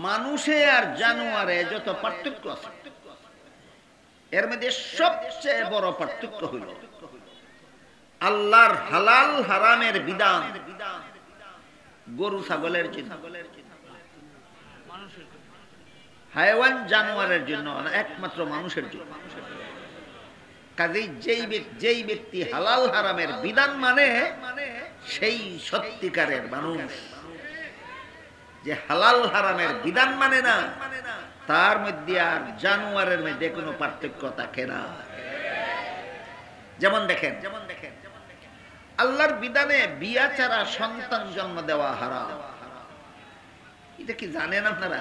মানুষে আর জানোয়ারে যত পার্থক্য আছে, এর মধ্যে সবচেয়ে বড় পার্থক্য হইল আল্লাহর হালাল হারামের বিধান গরু ছাগলের জন্য, হায়াওয়ান জানোয়ারের জন্য না, একমাত্র মানুষের জন্য। কাজেই যেই ব্যক্তি হালাল হারামের বিধান মানে সেই সত্যিকারের মানুষ। যে হালাল হারামের বিধান মানে না, তার মধ্যে আর জানোয়ারের মধ্যে কোনো পার্থক্য থাকে না। যেমন দেখেন আল্লাহর বিধানে বিয়া ছাড়া সন্তান জন্ম দেওয়া হারাম। এটা কি জানেন আপনারা?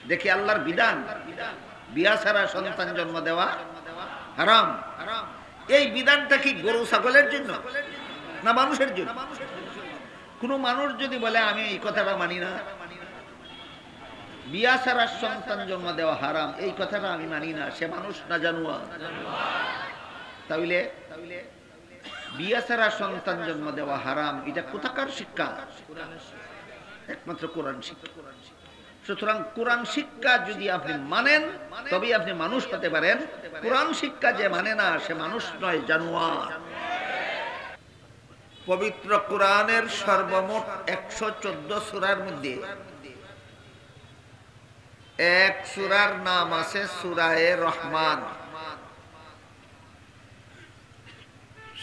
দেখি আল্লাহর বিধান বিয়া ছাড়া সন্তান জন্ম দেওয়া হারাম। এই বিধানটা কি গরু ছাগলের জন্য না মানুষের জন্য? কোন মানুষ যদি বলে আমি এই কথাটা মানি না, বিয়া ছাড়া সন্তান জন্ম দেওয়া হারাম, এই কথাটা আমি মানি না, সে মানুষ না জানোয়ার? তাহলে বিয়া ছাড়া সন্তান জন্ম দেওয়া হারাম, এটা কোথাকার শিক্ষা? একমাত্র কোরআন শিক্ষা। সুতরাং কোরআন শিক্ষা যদি আপনি মানেন তবেই আপনি মানুষ হতে পারেন। কোরআন শিক্ষা যে মানে না সে মানুষ নয়, জানোয়ার। পবিত্র কোরআনের সর্বমোট 114 সূরার মধ্যে এক সূরার নাম আছে সূরায়ে রহমান।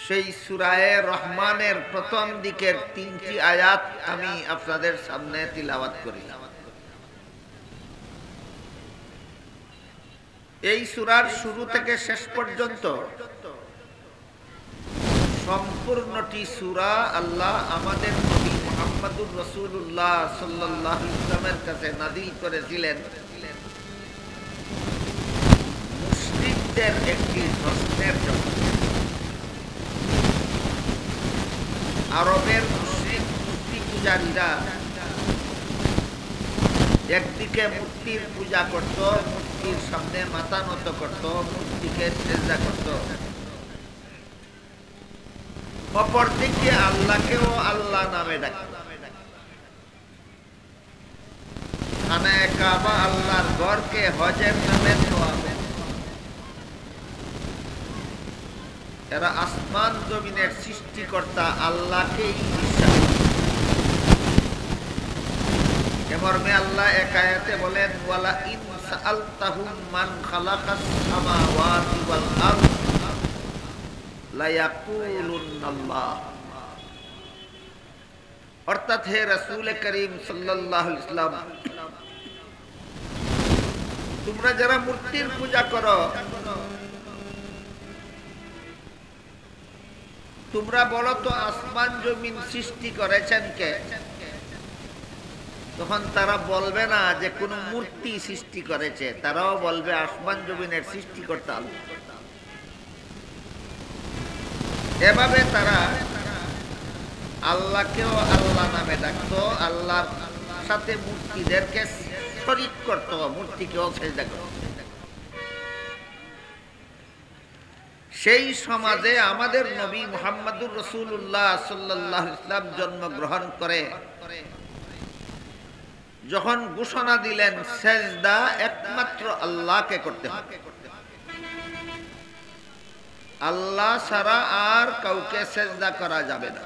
সেই সূরায়ে রহমানের প্রথম দিকের 3টি আয়াত আমি আপনাদের সামনে তিলাওয়াত করি। এই সূরার শুরু থেকে শেষ পর্যন্ত সম্পূর্ণটি সূরা আল্লাহ আমাদের নবী মুহাম্মদুর রাসূলুল্লাহ সাল্লাল্লাহু আলাইহি ওয়াসাল্লামের কাছে নাযিল করেছিলেন মুশরিকদের একটি প্রশ্নের জবাব। আরবের মুশরিক মূর্তি পূজারীরা একদিকে মূর্তির পূজা করত, মূর্তির সামনে মাথা নত করত, মূর্তিকে সিজদা করত, অপরদিকে আল্লাহকেও আল্লাহ নামে ডাকত। খানায়ে কাবা আল্লাহর ঘরকে হজের নামে নেওয়া। এরা আসমান জমিনের সৃষ্টিকর্তা আল্লাহকেই বিশ্বাস করে। এমর্মে আল্লাহ এক আয়াতে বলেন, ওয়ালা ইন সাআলতাহুম মান খালাকাস সামাওয়াতি ওয়াল আরদ লা ইয়াকুলুনাল্লাহ। অর্থাৎ হে রাসূল করিম সাল্লাল্লাহু আলাইহি ওয়াসাল্লাম, তোমরা যারা মূর্তির পূজা করো, তোমরা বলো তো আসমান জমিন সৃষ্টি করেছেন কে? তখন তারা বলবে না যে কোন মূর্তি সৃষ্টি করেছে, তারাও বলবে আসমান জমিনের সৃষ্টিকর্তা আল্লাহ। এভাবে তারা আল্লাহকেও আল্লাহ নামে ডাকতো, আল্লাহর সাথে মূর্তিদেরকে শরীক করত, মূর্তিকেও সিজদা করত। সেই সমাজে আমাদের নবী মুহাম্মদুর রাসূলুল্লাহ সাল্লাল্লাহু আলাইহি ওয়াসাল্লাম জন্মগ্রহণ করে যখন ঘোষণা দিলেন সিজদা একমাত্র আল্লাহকে করতে হবে, আল্লাহ ছাড়া আর কাউকে সিজদা করা যাবে না।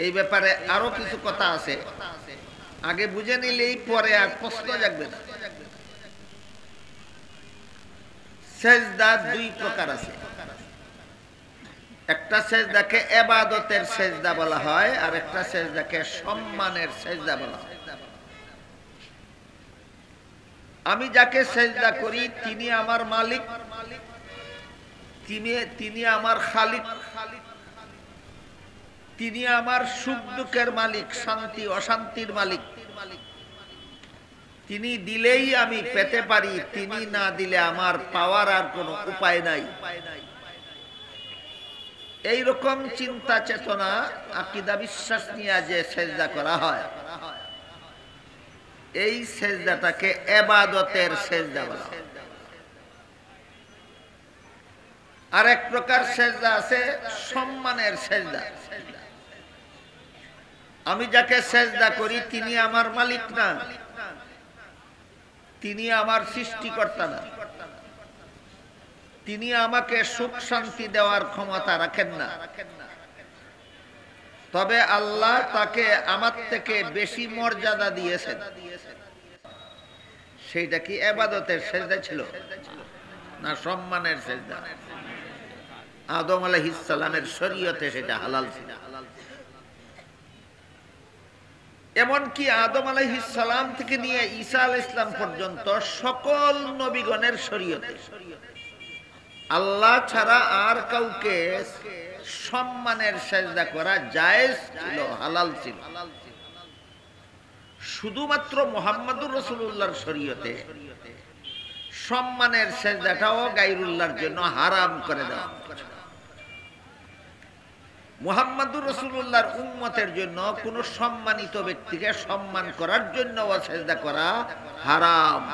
এই ব্যাপারে আরো কিছু কথা আছে, আগে বুঝে নিলেই পরে আর প্রশ্ন জাগবে না। সিজদা দুই প্রকার আছে। একটা সিজদাকে ইবাদতের সিজদা বলা হয়, আর একটা সিজদাকে সম্মানের সিজদা বলা হয়। আমি যাকে সিজদা করি তিনি আমার মালিক, তিনি আমার খালিক, তিনি আমার সুখ দুঃখের মালিক, শান্তি অশান্তির মালিক। তিনি দিলেই আমি পেতে পারি, তিনি না দিলে আমার পাওয়ার আর কোনো উপায় নাই। এই রকম চিন্তা চেতনা আকীদা বিশ্বাস নিয়ে যে সিজদা করা হয়, এই সিজদাটাকে ইবাদতের সিজদা বলা হয়। আর এক প্রকার সিজদা আছে সম্মানের সিজদা। আমি যাকে সেজদা করি তিনি আমার মালিক না, তিনি আমার সৃষ্টিকর্তা না, তিনি আমাকে সুখ শান্তি দেওয়ার ক্ষমতা রাখেন না। তবে আল্লাহ তাকে আমার থেকে বেশি মর্যাদা দিয়েছেন। সেইটা কি ইবাদতের সেজদা ছিল না সম্মানের সেজদা? আদম আলাইহিস সালামের শরীয়তে সেটা হালাল ছিল। এমনকি আদম আলাইহিস সালাম থেকে নিয়ে ঈসা আলাইহিস সালাম পর্যন্ত সকল নবীগণের শরীয়তে আল্লাহ ছাড়া আর কাউকে সম্মানের সেজদা করা জায়েজ ছিল, হালাল ছিল। শুধুমাত্র মুহাম্মদুর রাসূলুল্লাহর শরীয়তে সম্মানের সেজদাটাও গায়রুল্লাহর জন্য হারাম করে দেওয়া। মুহাম্মদুর রাসূলুল্লাহর উম্মতের জন্য কোন সম্মানিত ব্যক্তিকে সম্মান করার জন্য সেজদা করা হারাম।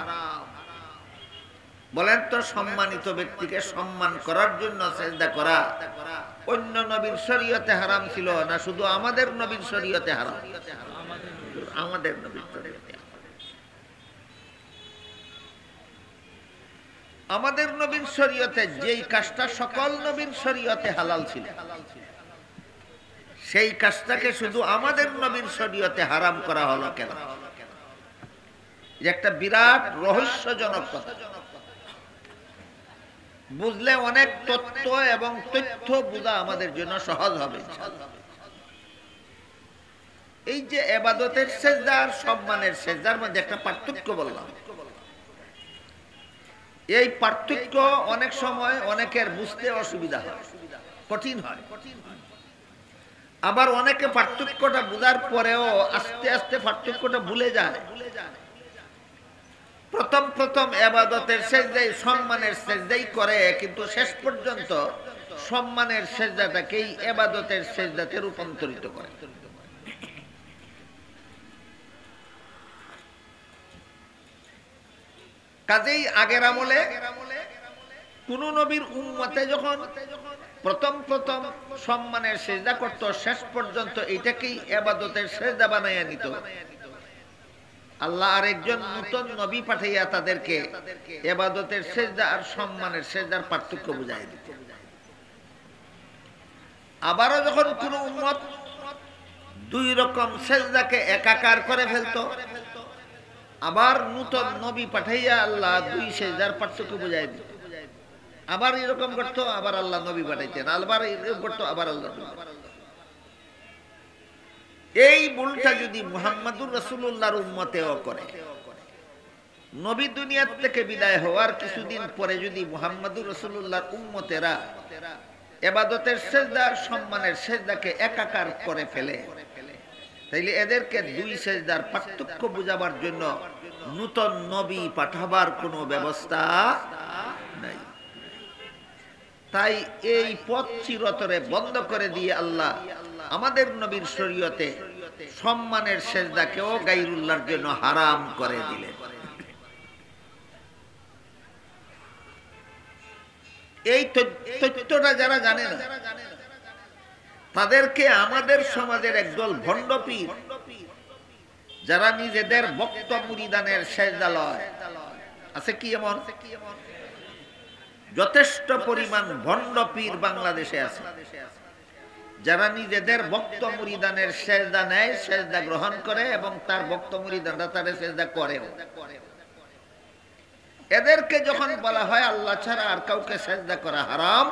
বলেন তো, সম্মানিত ব্যক্তিকে সম্মান করার জন্য সেজদা করা অন্য নবীর শরীয়তে হারাম ছিল না শুধু আমাদের নবীর শরীয়তে হারাম? আমাদের নবীর শরীয়তে। আমাদের নবীর শরীয়তে যেই কাজটা সকল নবীর শরীয়তে হালাল ছিল, সেই কাজটাকে শুধু আমাদের নবীর শরীয়তে হারাম করা হলো কেন? একটা বিরাট রহস্যজনক কথা। বুঝলে অনেক তত্ত্ব এবং তথ্য বোঝা আমাদের জন্য সহজ হবে। এই যে ইবাদতের সেজদা আর সম্মানের সেজদার মধ্যে একটা পার্থক্য বললাম, এই পার্থক্য অনেক সময় অনেকের বুঝতে অসুবিধা হয়, কঠিন হয়। আবার অনেকে পার্থক্যটা বোঝার পরেও আস্তে আস্তে পার্থক্যটা ভুলে যায়। প্রথম প্রথম ইবাদতের সেজদাই সম্মানের সেজদাই করে, কিন্তু শেষ পর্যন্ত সম্মানের সেজদাটাকেই ইবাদতের সেজদাতে রূপান্তরিত করে। কাজেই আগের আমলে কোন নবীর উম্মতে যখন প্রথম প্রথম সম্মানের সেজদা করত, শেষ পর্যন্ত এইটাকেই ইবাদতের সেজদা বানাইয়া নিত। আল্লাহ আরেকজন নতুন নবী পাঠাইয়া তাদেরকে ইবাদতের সেজদা আর সম্মানের সেজদার পার্থক্য বুঝাই দিত। আবারও যখন কোন উম্মত দুই রকম সেজদাকে একাকার করে ফেলতো, আবার নতুন নবী পাঠাইয়া আল্লাহ দুই সেজদার পার্থক্য বুঝাই দিত। আবার এরকম করতো, আবার আল্লাহ নবী পাঠাইতেন, আবার এরকম করতো, আবার আল্লাহ। এই ভুলটা যদি মুহাম্মদুর রাসূলুল্লাহর উম্মতেও করে, নবী দুনিয়ার থেকে বিদায় হওয়ার কিছুদিন পরে যদি মুহাম্মদুর রাসূলুল্লাহর উম্মতেরা ইবাদতের সেজদা আর সম্মানের সেজদাকে একাকার করে ফেলে, তাইলে এদেরকে দুই সেজদার পার্থক্য বুঝাবার জন্য নতুন নবী পাঠাবার কোনো ব্যবস্থা নাই। তাই এই পথ চিরতরে বন্ধ করে দিয়ে আল্লাহ আমাদের নবীর শরীয়তে সম্মানের সেজদাকেও গায়রুল্লাহর জন্য হারাম করে দিলেন। এই তথ্যটা যারা জানে না, তাদেরকে আমাদের সমাজের একদল ভণ্ড পীর, যারা নিজেদের ভক্ত মুরিদানের সেজদা লয়, আছে কি এমন? যথেষ্ট পরিমাণ ভণ্ড পীর বাংলাদেশে আছে, যারা নিজেদের ভক্ত মুরিদানের সেজদা নেয়, সেজদা গ্রহণ করে এবং তার ভক্ত মুরিদানরা তার সেজদা করেও। এদেরকে যখন বলা হয় আল্লাহ ছাড়া আর কাউকে সেজদা করা হারাম,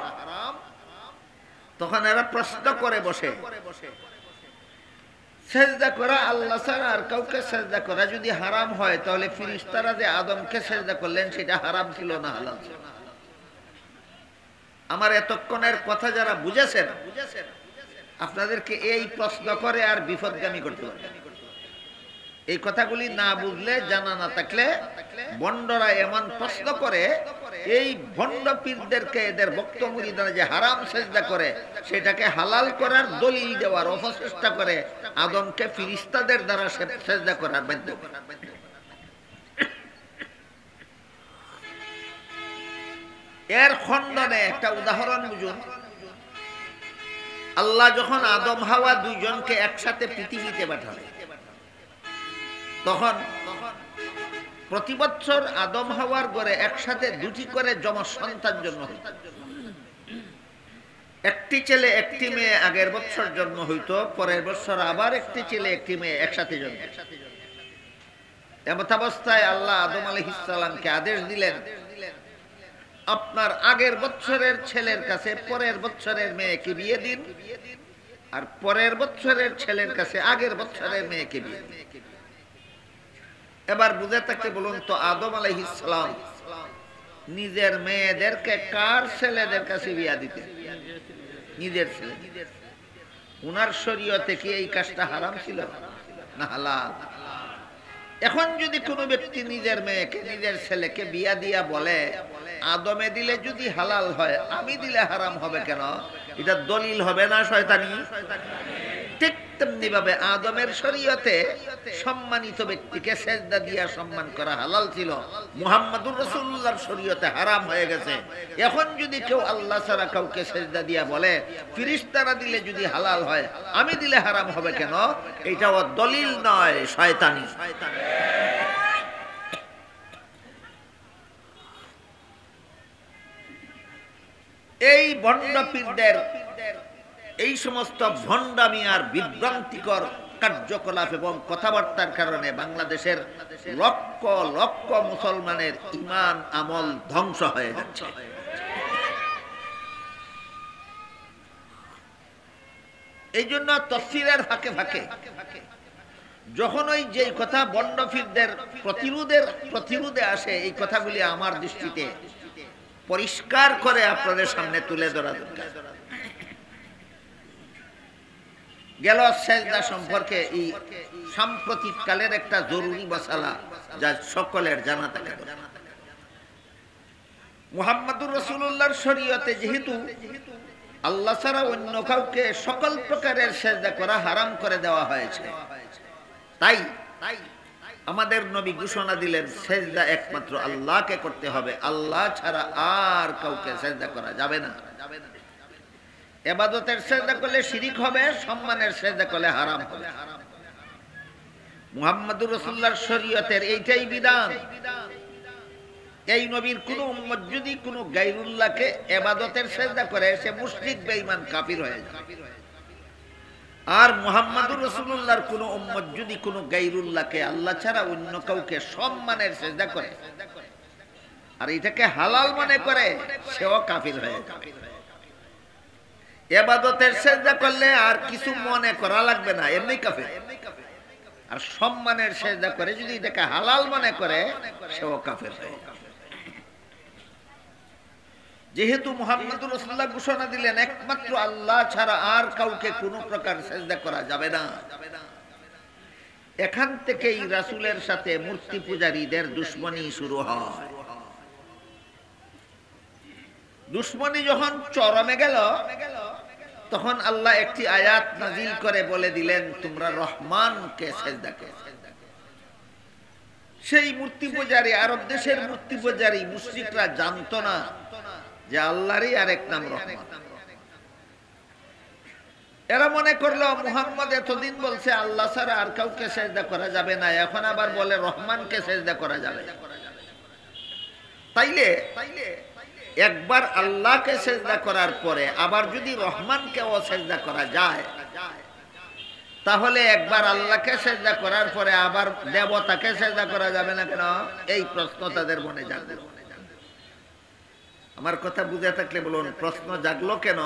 তখন এরা প্রশ্ন করে বসে, সেজদা করা আল্লাহ ছাড়া আর কাউকে সেজদা করা যদি হারাম হয়, তাহলে ফেরেশতারা যে আদমকে সেজদা করলেন সেটা হারাম ছিল না হালাল ছিল? আমার এতক্ষণের কথা যারা বুঝেছেন, আপনাদেরকে এই প্রশ্ন করে আর বিপদগামী করতে পারে। এই কথাগুলি না বুঝলে, জানা না থাকলে ভণ্ডরা এমন প্রশ্ন করে, এই ভণ্ড পীরদেরকে এদের ভক্ত মুরিদারা যে হারাম সেজদা করে সেটাকে হালাল করার দলিল দেওয়ার অপচেষ্টা করে আদমকে ফেরেশতাদের দ্বারা সেজদা করার বাধ্য করে। এর খণ্ডনে একটা উদাহরণ বুঝুন। আল্লাহ যখন আদম হাওয়া দুইজনকে একসাথে পৃথিবীতে পাঠালেন, তখন প্রতি বছর আদম হাওয়ার ঘরে একসাথে দুটি করে যমজ সন্তান জন্ম হইত। একটি ছেলে একটি মেয়ে আগের বছর জন্ম হইতো, পরের বছর আবার একটি ছেলে একটি মেয়ে একসাথে জন্ম। এমত অবস্থায় আল্লাহ আদম আলাইহিস সালামকে আদেশ দিলেন, আপনার আগের বছরের ছেলের কাছে পরের বছরের মেয়েকে বিয়ে দিন, আর পরের বছরের ছেলের কাছে আগের বছরের মেয়েকে বিয়ে দিন। এবার বুঝে থাকতে বলুন তো, আদম আলাইহিস সালাম নিজের মেয়েদেরকে কার ছেলেদের কাছে বিয়া দিতেন? নিজের ছেলে। উনার শরীয়তে কি এই কাজটা হারাম ছিল না হালাল? এখন যদি কোনো ব্যক্তি নিজের মেয়েকে নিজের ছেলেকে বিয়া দিয়া বলে আদমে দিলে যদি হালাল হয়, আমি দিলে হারাম হবে কেন? এটা দলিল হবে না শয়তানি? ঠিক তেমনি ভাবে আদমের শরীয়তে সম্মানিত ব্যক্তিকে সেজদা দিয়া সম্মান করা হালাল ছিল, মুহাম্মদুর রাসূলুল্লাহর শরীয়তে হারাম হয়ে গেছে। এখন যদি কেউ আল্লাহ ছাড়া কাউকে সেজদা দিয়া বলে ফেরেশতারা দিলে যদি হালাল হয়, আমি দিলে হারাম হবে কেন? এটাও দলিল নয়, শয়তানি। এই ভণ্ড পীরদের এই সমস্ত ভণ্ডামি আর বিভ্রান্তিকর কার্যকলাপ এবং কথাবার্তার কারণে বাংলাদেশের লক্ষ লক্ষ মুসলমানের ঈমান আমল ধ্বংস হয়ে যাচ্ছে। এই জন্য তাফসীরের ফাঁকে ফাঁকে যখন ওই যে কথা ভণ্ড পীরদের প্রতিরোধে আসে, এই কথাগুলি আমার দৃষ্টিতে পরিষ্কার করে আপনাদের সামনে তুলে ধরা দরকার। গেল সেজদা সম্পর্কে এই সাম্প্রতিক কালের একটা জরুরি মাসালা, যা সকলের জানা থাকে। মুহাম্মদুর রাসূলুল্লাহর শরীয়তে যেহেতু আল্লাহ ছাড়া অন্য কাউকে সকল প্রকারের সেজদা করা হারাম করে দেওয়া হয়েছে, তাই আমাদের নবী ঘোষণা দিলেন সেজদা একমাত্র আল্লাহকে করতে হবে, আল্লাহ ছাড়া আর কাউকে সেজদা করা যাবে না। ইবাদতের সেজদা করলে শিরিক হবে, সম্মানের সেজদা করলে হারাম হবে। মুহাম্মদুর রাসূলুল্লাহর শরীয়তের এইটাই বিধান। এই নবীর কোন উম্মত যদি কোন গায়রুল্লাহকে ইবাদতের সেজদা করে, সে মুশরিক বেঈমান কাফির হয়ে যায়। আর মুহাম্মদুর রাসূলুল্লাহর কোন উম্মত যদি কোন গায়রুল্লাহকে, আল্লাহ ছাড়া অন্য কাউকে সম্মানের সেজদা করে আর এটাকে হালাল মনে করে, সেও কাফির হয়ে যায়। ইবাদতের সেজদা করলে আর কিছু মনে করা লাগবে না, এমনি কাফির। আর সম্মানের সেজদা করে যদি এটাকে হালাল মনে করে, সেও কাফির হয়ে যায়। যেহেতু মুহাম্মদুর রাসূলুল্লাহ ঘোষণা দিলেন একমাত্র আল্লাহ ছাড়া আর কাউকে কোনো প্রকার সেজদা করা যাবে না, এখান থেকেই রাসূলের সাথে মূর্তি পূজারীদের দুশমনি শুরু হয়। দুশমনি যখন চরমে গেল, তখন আল্লাহ একটি আয়াত নাজিল করে বলে দিলেন, তোমরা রহমানকে সেজদা করো। সেই মূর্তি পূজারী, আরব দেশের মূর্তি পূজারী মুশরিকরা জানতো না যে আল্লাহরই আরেক নাম রহমান। এরা মনে করলো মুহাম্মদ এতদিন বলছে আল্লাহ ছাড়া আর কাউকে সেজদা করা যাবে না, এখন আবার বলে রহমানকে সেজদা করা যাবে। তাইলে একবার আল্লাহকে সেজদা করার পরে আবার যদি রহমানকেও সেজদা করা যায়, তাহলে একবার আল্লাহকে সেজদা করার পরে আবার দেবতাকে সেজদা করা যাবে না কেন? এই প্রশ্ন তাদের মনে জাগলো। আমার কথা বুঝে থাকলে বলুন, প্রশ্ন জাগলো কেন?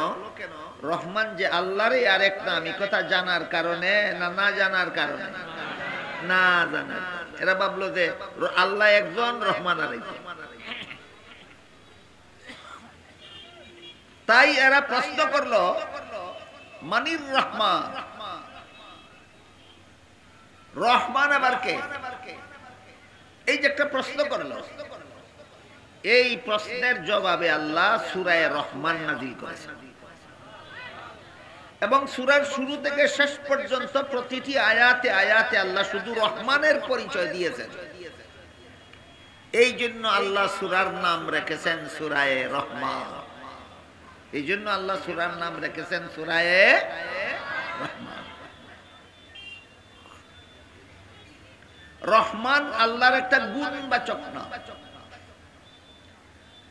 রহমান যে আল্লাহরই আরেক নাম, এই কথা জানার কারণে না না জানার কারণে? না জানার। এরা ভাবলো যে আল্লাহ একজন, রহমান আরেকজন। তাই এরা প্রশ্ন করলো, মানির রহমান, রহমান আবার কে? এই যে একটা প্রশ্ন করলো, এই প্রশ্নের জবাবে আল্লাহ সূরা রহমান নাযিল করেছেন এবং সূরার শুরু থেকে শেষ পর্যন্ত প্রতিটি আয়াতে আয়াতে আল্লাহ শুধু রহমানের পরিচয় দিয়েছেন। এই জন্য আল্লাহ সূরার নাম রেখেছেন সূরা রহমান। এই জন্য আল্লাহ সূরার নাম রেখেছেন সূরায়ে রহমান। রহমান আল্লাহর একটা গুণবাচক নাম।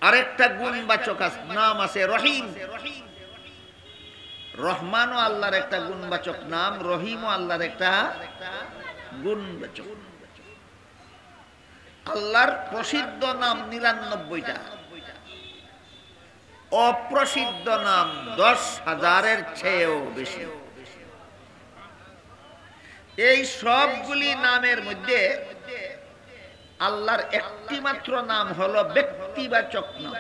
আরেকটা গুণবাচক নাম আছে রহিম। রহমানও আল্লাহর একটা গুণবাচক নাম, রহিমও আল্লাহর একটা গুণবাচক। আল্লাহর প্রসিদ্ধ নাম ৯৯টা, অপ্রসিদ্ধ নাম ১০,০০০-এর চেয়েও বেশি। এই সবগুলি নামের মধ্যে আল্লাহর একটি মাত্র নাম হলো ব্যক্তিবাচক নাম,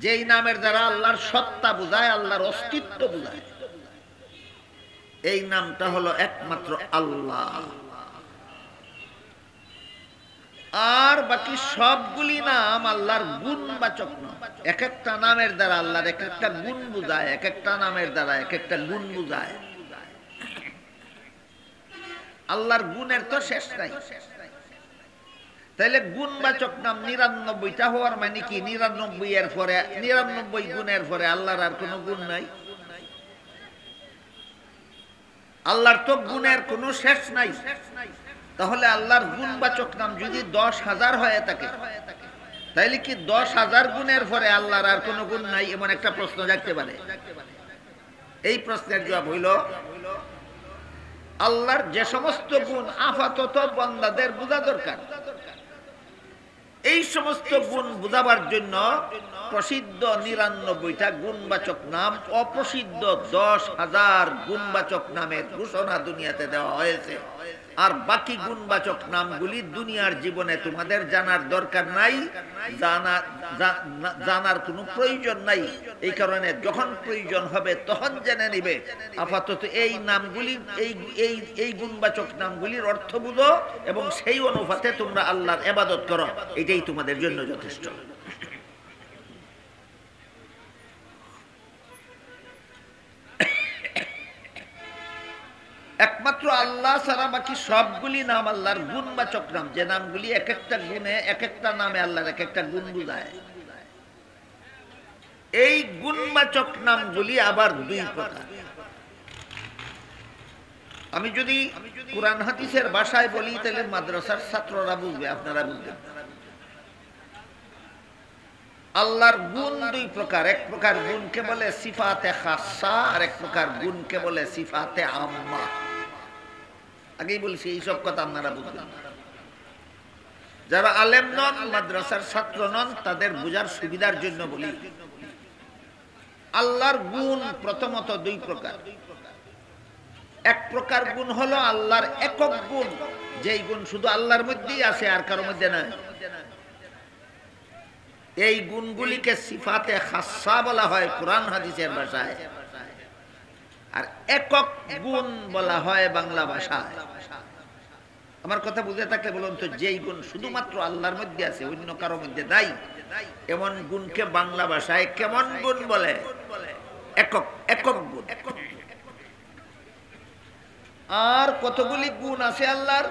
যেই নামের দ্বারা আল্লাহর সত্তা বোঝায়, আল্লাহর অস্তিত্ব বোঝায়। এই নামটা হলো একমাত্র আল্লাহ। আর বাকি সবগুলি নাম আল্লাহর গুণবাচক নাম। এক একটা নামের দ্বারা আল্লাহর এক একটা গুণ বোঝায়, এক একটা নামের দ্বারা এক একটা গুণ বোঝায়। আল্লাহর গুণের তো শেষ নাই। তাইলে গুণবাচক নাম ৯৯টা হওয়ার মানে কি ৯৯ গুণের পরে আল্লাহর আর কোনো গুণ নাই? আল্লাহর তো গুণের কোনো শেষ নাই। তাহলে আল্লাহর গুণবাচক নাম যদি ১০,০০০ হয়ে থাকে, তাইলে কি ১০,০০০ গুণের পরে আল্লাহর আর কোনো গুণ নাই? এমন একটা প্রশ্ন জাগতে পারে। এই প্রশ্নের জবাব হইল, আল্লাহর যে সমস্ত গুণ আপাতত বান্দাদের বোঝা দরকার, এই সমস্ত গুণ বোঝাবার জন্য প্রসিদ্ধ ৯৯টা গুণবাচক নাম, অপ্রসিদ্ধ ১০,০০০ গুণবাচক নামের ঘোষণা দুনিয়াতে দেওয়া হয়েছে। আর বাকি গুণবাচক নামগুলি দুনিয়ার জীবনে তোমাদের জানার দরকার নাই, জানার কোনো প্রয়োজন নাই। এই কারণে যখন প্রয়োজন হবে তখন জেনে নিবে। আপাতত এই নামগুলি, এই গুণবাচক নামগুলির অর্থ বুঝো এবং সেই অনুপাতে তোমরা আল্লাহর ইবাদত করো, এটাই তোমাদের জন্য যথেষ্ট। একমাত্র আল্লাহ ছাড়া বাকি সবগুলি নাম আল্লাহর গুণবাচক নাম, যে নামগুলি এক একটা গুণে, এক একটা নামে আল্লাহর এক একটা গুণ বুঝায়। এই গুণবাচক নামগুলি আবার দুই প্রকার। আমি যদি কুরআন হাদিসের ভাষায় বলি তাহলে মাদ্রাসার ছাত্ররা বুঝবে, আপনারা বুঝবেন। আল্লাহর গুণ দুই প্রকার। এক প্রকার গুণকে বলে সিফাতে খাসা, আর এক প্রকার গুণকে বলে সিফাতে আম্মা। আগেই বলছি এইসব কথা আপনারা বুঝবেন। যারা আলেম নন, মাদ্রাসার ছাত্র নন, তাদের বোঝার সুবিধার জন্য বলি। আল্লাহর গুণ প্রথমত দুই প্রকার। এক প্রকার গুণ হলো আল্লাহর একক গুণ, যেই গুণ শুধু আল্লাহর মধ্যেই আছে, আর কারোর মধ্যে নাই। এই গুণগুলিকে সিফাতে খাসা বলা হয় কুরআন হাদিসের ভাষায়, আর একক গুণ বলা হয় বাংলা ভাষায়। আমার কথা বুঝে থাকলে বলুন তো, যেই গুণ শুধুমাত্র আল্লাহর মধ্যে আছে, অন্য কারোর মধ্যে নাই, এমন গুণকে বাংলা ভাষায় কেমন গুণ বলে? একক গুণ। আর কতগুলি গুণ আছে আল্লাহর,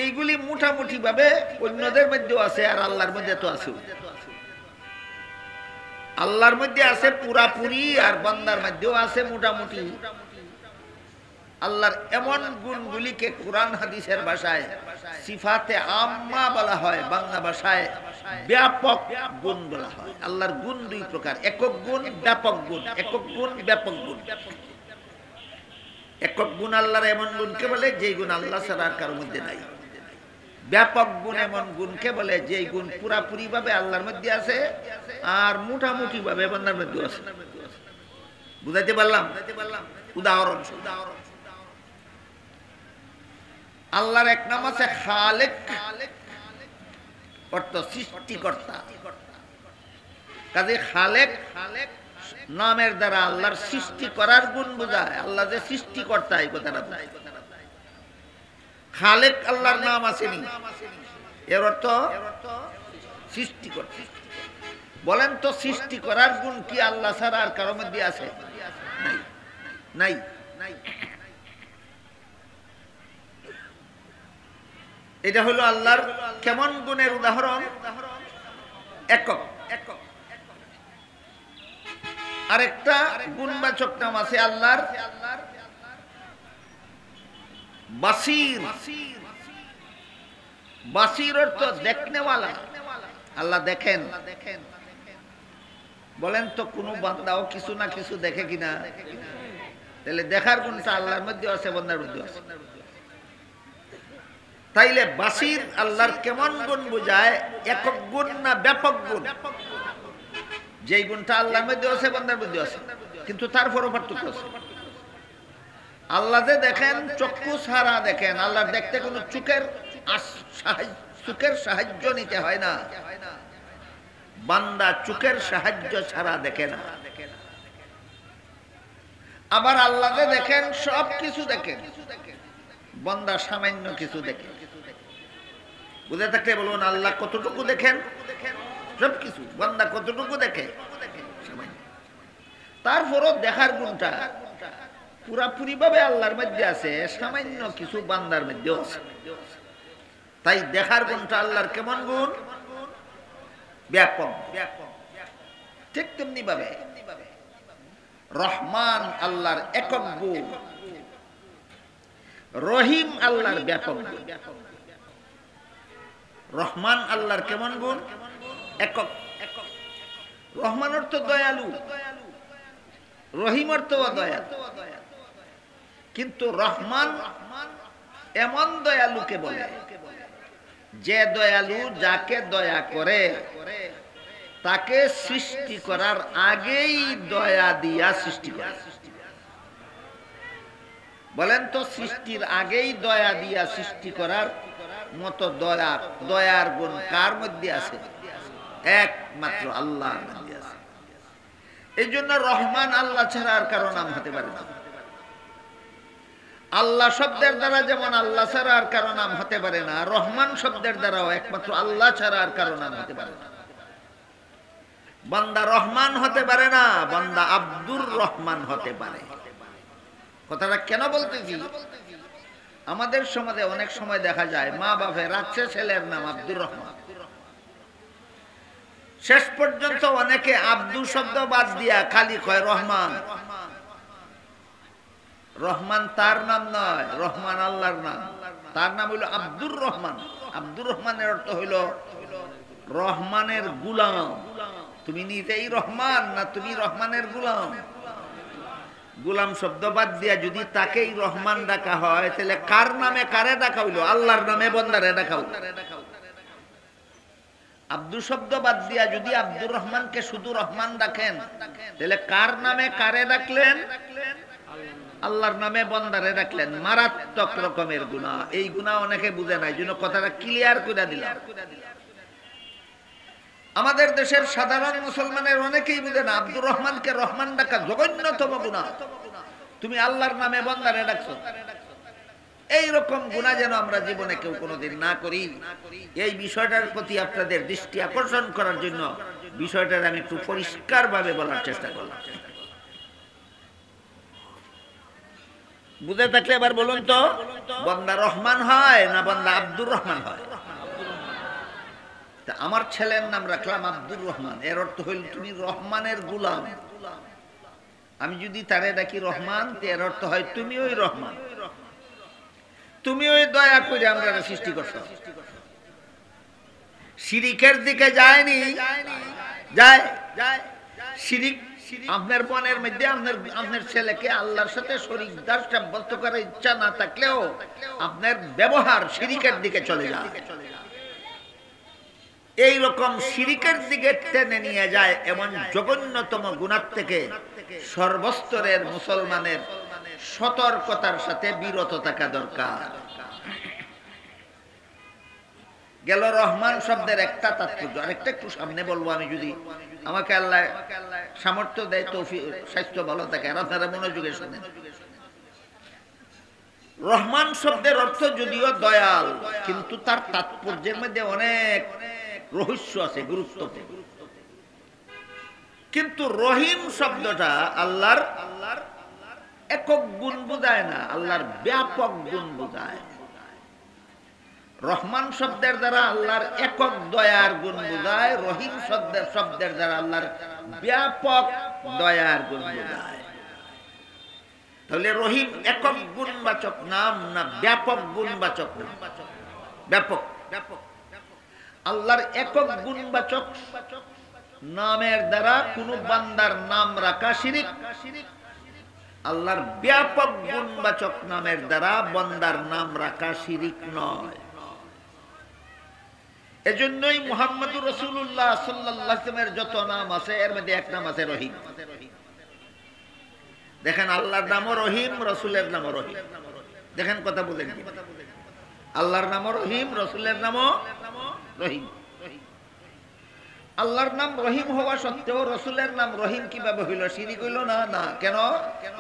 এইগুলি মোটামুটি ভাবে অন্যদের মধ্যেও আছে, আর আল্লাহর মধ্যে তো আছে। আল্লাহর মধ্যে আছে পুরাপুরি, আর বান্দার মধ্যেও আছে মোটামুটি। আল্লাহর এমন গুণগুলিকে কুরআন হাদিসের ভাষায় সিফাতে আম্মা বলা হয়, বাংলা ভাষায় ব্যাপক গুণ বলা হয়। আল্লাহর গুণ দুই প্রকার, একক গুণ, ব্যাপক গুণ। একক গুণ, ব্যাপক গুণ। একক গুণ আল্লাহর এমন গুণকে বলে যেই গুণ আল্লাহ ছাড়া আর কারোর মধ্যে নাই। ব্যাপক গুণ এমন গুণকে বলে যেই গুণ পুরাপুরি ভাবে আল্লাহর মধ্যে আছে, আর মোটামুটি ভাবে বান্দার মধ্যে আছে। বুঝাইতে পারলাম? উদাহরণ, আল্লাহর এক নাম আছে খালেক, অর্থ সৃষ্টিকর্তা। কাজে খালেক নামের দ্বারা আল্লাহর সৃষ্টি করার গুণ বোঝায়। আল্লাহ যে সৃষ্টিকর্তা, এই কথাটা বোঝায়। খালেক আল্লাহর নাম আসেনি, এর অর্থ সৃষ্টিকর্তা। বলেন তো, সৃষ্টি করার গুণ কি আল্লাহ ছাড়া আর কারোর মধ্যে আছে? নাই, নাই। এটা হলো আল্লাহর কেমন গুণের উদাহরণ? একক। আরেকটা গুণবাচক নাম আছে আল্লাহর বাসির। বাসির অর্থ দেখনেওয়ালা, আল্লাহ দেখেন। বলেন তো কোন বান্দাও কিছু না কিছু দেখে কিনা? তাহলে দেখার গুণটা আল্লাহর মধ্যে আছে, বান্দার মধ্যে আছে। তাইলে বাসির আল্লাহর কেমন গুণ বোঝায়? একক গুণ না ব্যাপক গুণ? যেই গুণটা আল্লাহর মধ্যে আছে বান্দার মধ্যে আছে, কিন্তু তারপরও পার্থক্য আছে। আল্লাহ যে দেখেন চক্ষু ছাড়া দেখেন, আল্লাহর দেখতে কোনো চোখের সাহায্য নিতে হয় না। বান্দা চোখের সাহায্য ছাড়া দেখে না। আবার আল্লাহ যে দেখেন সব কিছু দেখেন, বান্দা সামান্য কিছু দেখে। বুঝে থাকলে বলুন আল্লাহ কতটুকু দেখেন? সবকিছু। বান্দা কতটুকু দেখে? সামান্য। তারপরও দেখার গুণটা পুরাপুরি ভাবে আল্লাহর মধ্যে আছে, সামান্য কিছু বান্দার মধ্যে আছে। তাই দেখার গুণটা আল্লাহর কেমন গুণ? ব্যাপক। ঠিক তেমনি ভাবে রহমান আল্লাহর একক গুণ, রহিম আল্লাহর ব্যাপক গুণ। রহমান আল্লাহর কেমন গুণ? একক। রহমান অর্থ দয়ালু, রহিম অর্থ দয়া। কিন্তু রহমান এমন দয়ালুকে বলে যে দয়ালু যাকে দয়া করে তাকে সৃষ্টি করার আগেই দয়া দিয়া সৃষ্টি করে। বলেন তো সৃষ্টির আগেই দয়া দিয়া সৃষ্টি করার মতো দয়ার গুণ কার মধ্যে আছে? একমাত্র আল্লাহর মধ্যে আছে। এই জন্য রহমান আল্লাহ ছাড়া আর কারো নাম হতে পারে না। আল্লাহ শব্দের দ্বারা যেমন আল্লাহ ছাড়া আর কারো নাম হতে পারে না, রহমান শব্দের দ্বারাও একমাত্র আল্লাহ ছাড়া আর কারো নাম হতে পারে না। বান্দা রহমান হতে পারে না, বান্দা আব্দুর রহমান হতে পারে। কথাটা কেন বলতেছি? আমাদের সমাজে অনেক সময় দেখা যায় মা বাপে রাখছে ছেলের নাম আব্দুর রহমান, শেষ পর্যন্ত অনেকে আব্দু শব্দ বাদ দিয়া খালি কয় রহমান। রহমান তার নাম নয়, রহমান আল্লাহর নাম। তার নাম হইল আব্দুর রহমান। আব্দুর রহমানের অর্থ হইল রহমানের গুলাম। তুমি নিজেই রহমান না তুমি রহমানের গুলাম? গুলাম শব্দ বাদ দিয়া যদি তাকেই রহমান ডাকা হয়, তাহলে কার নামে কারে ডাকা হইল? আল্লাহর নামে বন্দারে ডাকা হইল। আব্দু শব্দ বাদ দিয়া যদি আব্দুর রহমানকে শুধু রহমান ডাকেন, তাহলে কার নামে কারে ডাকলেন? আল্লাহর নামে বন্দারে ডাকলেন। মারাত্মক রকমের গুনাহ। এই গুনাহ অনেকে বুঝে নাই, জন্য কথাটা ক্লিয়ার করে দিলাম। আমাদের দেশের সাধারণ মুসলমানের অনেকেই বুঝে না আব্দুর রহমানকে রহমান ডাকা জঘন্যতম গুনাহ। তুমি আল্লাহর নামে বন্দারে ডাকছো। এইরকম গুনাহ যেন আমরা জীবনে কেউ কোনোদিন না করি, এই বিষয়টার প্রতি আপনাদের দৃষ্টি আকর্ষণ করার জন্য বিষয়টার আমি একটু পরিষ্কার ভাবে বলার চেষ্টা করলাম। বুঝে থাকলে এবার বলুন তো, বান্দা রহমান হয় না বান্দা আব্দুর রহমান হয়? আমার ছেলের নাম রাখলাম আব্দুর রহমান, এর অর্থ হইল তুমি রহমানের গুলাম। আমি যদি তারে ডাকি রহমান, এর অর্থ হয় তুমি ওই রহমান, তুমি ওই দয়া করে আমরা সৃষ্টি করছো। শিরিকের দিকে যায়নি? যায়। শিরিক আপনার মনের মধ্যে আপনার ছেলেকে আল্লাহর সাথে শরীক দাস সাব্যস্ত করার ইচ্ছা না থাকলেও আপনার ব্যবহার শিরিকের দিকে চলে যায়। এই রকম শিরিকের দিকে টেনে নিয়ে যায় এমন জঘন্যতম গুনাহ থেকে সর্বস্তরের মুসলমানের সতর্কতার সাথে বিরত থাকা দরকার। গেল রহমান শব্দের একটা তাৎপর্য। আরেকটা একটু সামনে বলবো আমি, যদি আমাকে আল্লাহ সামর্থ্য দেয়, তৌফিক, স্বাস্থ্য ভালো থাকে, আর আপনারা মনোযোগে শুনেন। রহমান শব্দের অর্থ যদিও দয়াল, কিন্তু তার তাৎপর্যের মধ্যে অনেক রহস্য আছে, গুরুত্বপূর্ণ। কিন্তু রহিম শব্দটা আল্লাহর একক গুণ বোঝায় না, আল্লাহর ব্যাপক গুণ বোঝায়। রহমান শব্দের দ্বারা আল্লাহর একক দয়ার গুণ বোঝায়, রহিম শব্দের দ্বারা আল্লাহর ব্যাপক দয়ার গুণ বোঝায়। তাহলে রহিম একক গুণবাচক নাম না ব্যাপক গুণবাচক নাম? ব্যাপক। আল্লাহর একক গুণবাচক নামের দ্বারা কোন বান্দার নাম রাখা শিরিক, আল্লাহর ব্যাপক গুণবাচক নামের দ্বারা বান্দার নাম রাখা শিরিক নয়। এজন্যই মুহাম্মদুর রাসূলুল্লাহ সাল্লাল্লাহু আলাইহি ওয়াসাল্লামের যত নাম আছে এর মধ্যে এক নাম আছে রহিম। দেখেন আল্লাহর নামও রহিম, রাসূলের নামও রহিম। দেখেন কথা বলেন কি, আল্লাহর নামও রহিম, রাসূলের নামও রহিম। আল্লাহর নাম রহিম হওয়া সত্ত্বেও রাসূলের নাম রহিম কিভাবে হইল? শিরিক হইল না? না। কেন?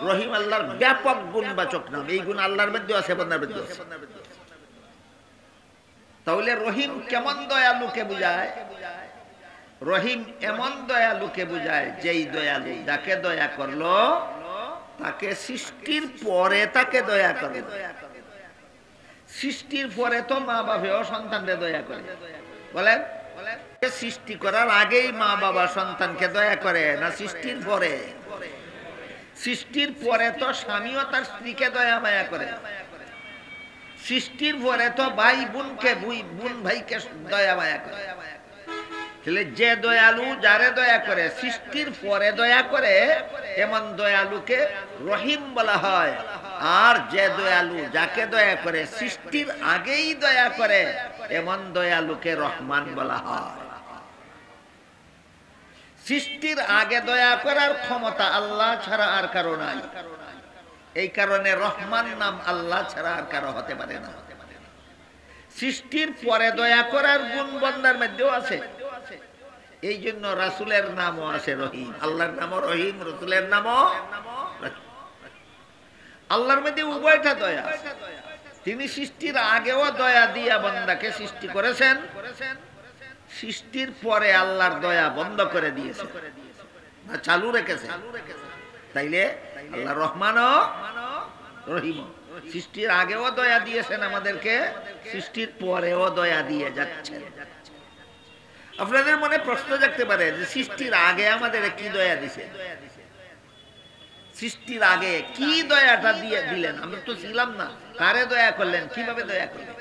রহিম আল্লাহর ব্যাপক গুণবাচক নাম, এই গুণ আল্লাহর মধ্যে আছে, বান্দার মধ্যে আছে। তাহলে রহিম কেমন দয়ালুকে বুঝায়? রহিম এমন দয়ালুকে বুঝায় যেই দয়ালু যাকে দয়া করলো তাকে সৃষ্টির পরে তাকে দয়া করে। সৃষ্টির পরে তো মা বাবাও সন্তানকে দয়া করে, বলেন? সৃষ্টি করার আগেই মা বাবা সন্তানকে দয়া করে না সৃষ্টির পরে? সৃষ্টির পরে তো স্বামীও তার স্ত্রীকে দয়া মায়া করে। সৃষ্টির পরে তো ভাই বোনকে, বোন ভাইকে দয়া মায়া করে। তাহলে যে দয়ালু যারে দয়া করে সৃষ্টির পরে দয়া করে এমন দয়ালুকে রহিম বলা হয়। আর যে দয়ালু যাকে দয়া করে সৃষ্টির আগেই দয়া করে এমন দয়ালুকে রহমান বলা হয়। সৃষ্টির আগে দয়া করার ক্ষমতা আল্লাহ ছাড়া আর কারো নাই। এই কারণে রহমান নাম আল্লাহ ছাড়া আর কারো হতে পারে না। সৃষ্টির পরে দয়া করার গুণ বান্দার মধ্যেও আছে, এই জন্য রাসূলের নামও আছে রহিম। আল্লাহর নামও রহিম, রাসূলের নামও রহিম। আল্লাহর মধ্যে উভয়টা দয়া। তিনি সৃষ্টির আগেও দয়া দিয়া বান্দাকে সৃষ্টি করেছেন, সৃষ্টির পরে আল্লাহর দয়া বন্ধ করে দিয়েছে না চালু রেখেছে। তাইলে আল্লাহ রহমানও রহিম, সৃষ্টির আগেও দয়া দিয়েছেন আমাদেরকে, সৃষ্টির পরেও দয়া দিয়ে যাচ্ছেন। আপনাদের মনে প্রশ্ন জাগতে পারে যে সৃষ্টির আগে আমাদের কি দয়া দিছে? সৃষ্টির আগে কি দয়াটা দিয়ে দিলেন? আমরা তো ছিলাম না, কারে দয়া করলেন, কিভাবে দয়া করলেন?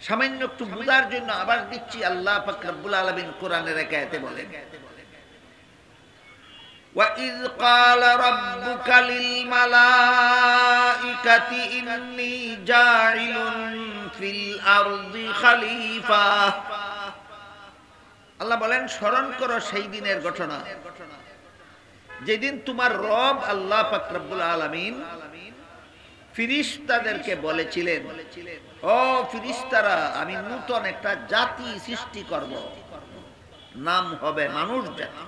সামান্য একটু বুঝার জন্য আবার দিচ্ছি। আল্লাহ পাক রব্বুল আলামিন কোরআনের এক আয়াতে বলেন, وَإِذْ قَالَ رَبُّكَ لِلْمَلَائِكَةِ إِنِّي جَاعِلٌ فِي الْأَرْضِ خَلِيفَةً। আল্লাহ বলেন স্মরণ করো সেই দিনের ঘটনা যেদিন তোমার রব আল্লাহ পাক রব্বুল আলামিন ফেরেশতাদেরকে বলেছিলেন, ও ফেরেশতারা, আমি নতুন একটা জাতি সৃষ্টি করব, নাম হবে মানুষ জাতি।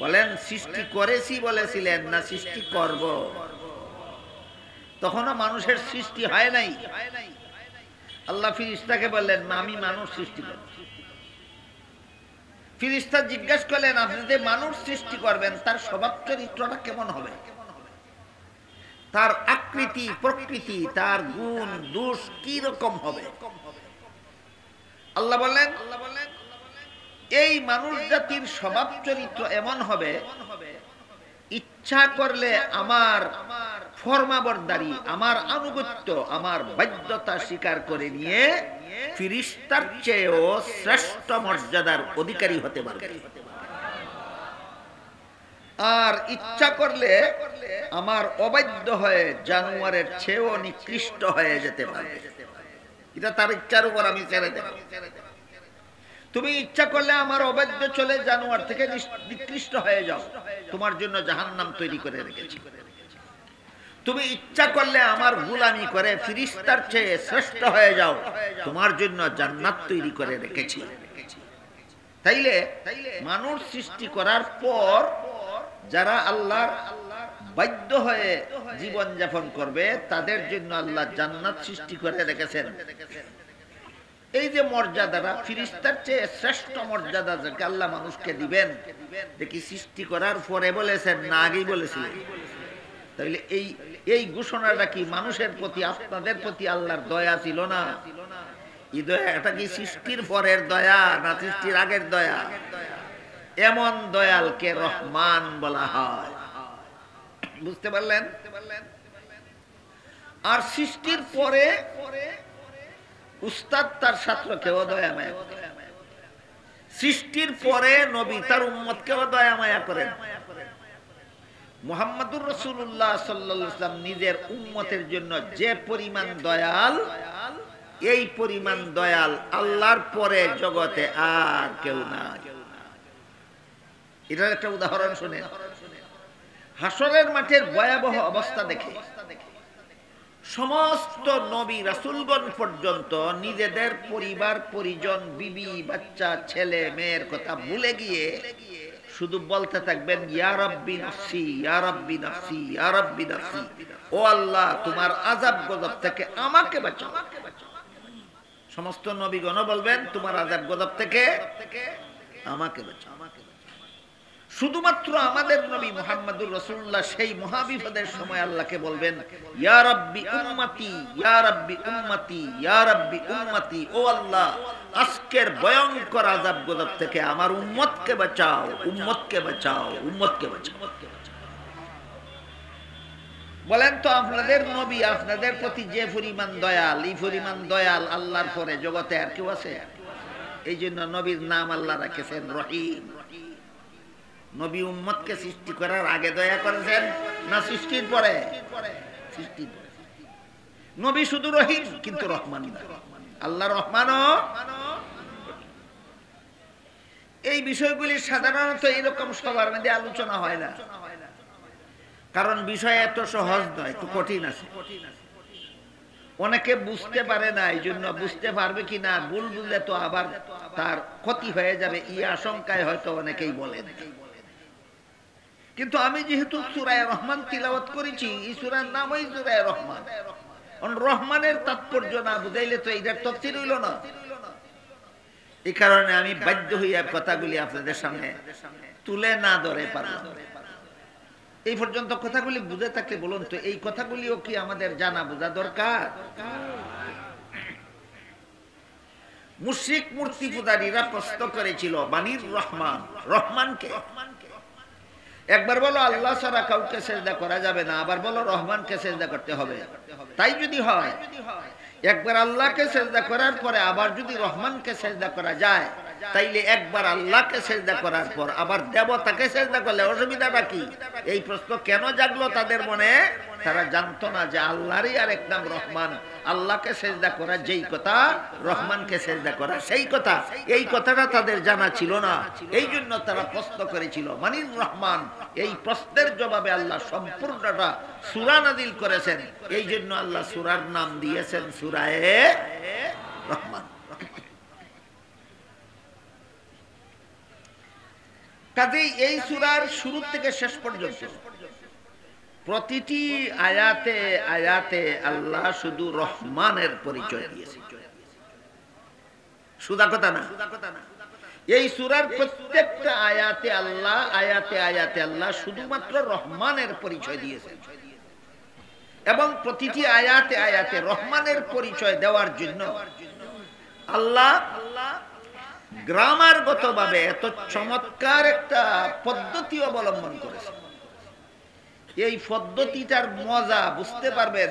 বলেন সৃষ্টি করেছি বলেছিলেন না সৃষ্টি করব? তখনও মানুষের সৃষ্টি হয় নাই। আল্লাহ ফেরেশতাকে বললেন আমি মানুষ সৃষ্টি করব। ফেরেশতা জিজ্ঞাসা করলেন আপনি যে মানুষ সৃষ্টি করবেন তার স্বভাব চরিত্রটা কেমন হবে? তার আকৃতি প্রকৃতি, তার গুণ দোষ কি রকম হবে? আল্লাহ বললেন এই মানুষ জাতির স্বভাব চরিত্র এমন হবে, ইচ্ছা করলে আমার ফরমাবরদারি, আমার আনুগত্য, আমার বাধ্যতা স্বীকার করে নিয়ে ফেরেশতার চেয়েও শ্রেষ্ঠ মর্যাদার অধিকারী হতে পারবে। আর ইচ্ছা করলে আমার অবাধ্য হয়ে জানোয়ারের চেয়েও নিকৃষ্ট হয়ে যেতে পারবে। এটা তার ইচ্ছার উপর আমি ছেড়ে দেব। তুমি ইচ্ছা করলে আমার অবাধ্য চলে জানোয়ার থেকে নিকৃষ্ট হয়ে যাও, তোমার জন্য জাহান্নাম তৈরি করে রেখেছি। তুমি ইচ্ছা করলে আমার গোলামি করে ফেরেশতার চেয়ে শ্রেষ্ঠ হয়ে যাও, তোমার জন্য জান্নাত তৈরি করে রেখেছি। তাইলে মানুষ সৃষ্টি করার পর যারা আল্লাহর বাধ্য হয়ে জীবন যাপন করবে তাদের জন্য আল্লাহ জান্নাত সৃষ্টি করে রেখেছেন। এই যে মর্যাদাটা ফেরেশতার চেয়ে শ্রেষ্ঠ মর্যাদা যাকে আল্লাহ মানুষকে দিবেন, দেখি সৃষ্টি করার পরে বলেছেন না আগেই বলেছিলেন? তাহলে এই ঘোষণাটা কি মানুষের প্রতি, আপনাদের প্রতি আল্লাহর দয়া ছিল না? এই দয়া এটা কি সৃষ্টির পরের দয়া না সৃষ্টির আগের দয়া? এমন দয়ালকে রহমান বলা হয়, বুঝতে পারলেন? আর সৃষ্টির পরে উস্তাদ তার ছাত্রকেও দয়া মায়া করেন, সৃষ্টির পরে নবী তার উম্মতকেও দয়া মায়া করেন। মুহাম্মদুর রাসূলুল্লাহ সাল্লাল্লাহু আলাইহি ওয়াসাল্লাম নিজের উম্মতের জন্য যে পরিমাণ দয়াল, এই পরিমাণ দয়াল আল্লাহর পরে জগতে আর কেউ নাই। এটার একটা উদাহরণ শুনেন। হাসরের মাঠের ভয়াবহ অবস্থা দেখে সমস্ত নবী রাসূলগণ পর্যন্ত নিজেদের পরিবার পরিজন, বিবি বাচ্চা, ছেলে মেয়ের কথা ভুলে গিয়ে শুধু বলতে থাকবেন, ইয়া রাব্বি নাফসি, ইয়া রাব্বি নাফসি, ইয়া রাব্বি নাফসি। ও আল্লাহ, তোমার আযাব গজব থেকে আমাকে বাঁচাও। সমস্ত নবীগণ বলবেন, তোমার আযাব গজব থেকে আমাকে বাঁচাও। শুধুমাত্র আমাদের নবী মুহাম্মদুর রাসূলুল্লাহ সেই মহাবিপদের সময় আল্লাহকে বলবেন, ইয়া রাব্বি উম্মতি, ইয়া রাব্বি উম্মতি, ইয়া রাব্বি উম্মতি। ও আল্লাহ, আজকের ভয়ঙ্কর আযাব গজব থেকে আমার উম্মতকে বাঁচাও, উম্মতকে বাঁচাও, উম্মতকে বাঁচাও। বলেন তো, আপনাদের নবী আপনাদের প্রতি যে পরিমাণ দয়াল, এই পরিমাণ দয়াল আল্লাহর পরে জগতে আর কেউ আছে? এই জন্য নবীর নাম আল্লাহ রাখেছেন রহিম। নবী উম্মতকে সৃষ্টি করার আগে দয়া করেছেন না সৃষ্টির পরে? সৃষ্টির পরে। নবী শুধু রহিম কিন্তু রহমান না। আল্লাহ রহমানও। এই বিষয়গুলি সাধারণত এরকম সবার মধ্যে আলোচনা হয় না, কারণ বিষয় এত সহজ নয়, একটু কঠিন আছে। অনেকে বুঝতে পারে না, এই জন্য বুঝতে পারবে কি না, ভুল বুঝলে তো আবার তার ক্ষতি হয়ে যাবে, এই আশঙ্কায় হয়তো অনেকেই বলেন। কিন্তু আমি যেহেতু সূরা রহমান তিলাওয়াত করেছি, এই সূরার নামই সূরা রহমান। রহমানের তাৎপর্য না বুঝাইলে তো এটার তাফসীর হইল না। এই কারণে আমি বাধ্য হইয়া কথাগুলি আপনাদের সামনে তুলে না ধরে পারলাম। এই পর্যন্ত কথাগুলি বুঝে থাকলে বলুন তো, এই কথাগুলিও কি আমাদের জানা বোঝা দরকার? মুশরিক মূর্তি পূজারীরা প্রশ্ন করেছিল, বানির রহমান, রহমানকে। একবার বলো আল্লাহ ছাড়া কাউকে সেজদা করা যাবে না, আবার বলো রহমানকে সেজদা করতে হবে। তাই যদি হয়, একবার আল্লাহকে সেজদা করার পরে আবার যদি রহমানকে সেজদা করা যায়, তাইলে একবার আল্লাহকে সেজদা করার পর আবার দেবতাকে সেজদা করলে অসুবিধাটা কি? এই প্রশ্ন কেন জাগলো তাদের মনে? তারা জানতো না যে আল্লাহরই আরেক নাম রহমান। আল্লাহকে সেজদা করা যেই কথা, রহমানকে সেজদা করা সেই কথা। এই কথাটা তাদের জানা ছিল না, এই জন্য তারা প্রশ্ন করেছিল মানির রহমান। এই প্রশ্নের জবাবে আল্লাহ সম্পূর্ণটা সূরা নাযিল করেছেন। এই জন্য আল্লাহ সূরার নাম দিয়েছেন সূরায়ে রহমান। কাজেই এই সূরার শুরু থেকে শেষ পর্যন্ত প্রতিটি আয়াতে আয়াতে আল্লাহ শুধু রহমানের পরিচয় দিয়েছেন। সুদা কথা না। এই সূরার প্রত্যেকটা আয়াতে আল্লাহ, আয়াতে আয়াতে আল্লাহ শুধুমাত্র রহমানের পরিচয় দিয়েছেন। এবং প্রতিটি আয়াতে আয়াতে রহমানের পরিচয় দেওয়ার জন্য আল্লাহ গ্রামারগতভাবে এত চমৎকার একটা পদ্ধতি অবলম্বন করেছে। এই পদ্ধতিটার মজা বুঝতে পারবেন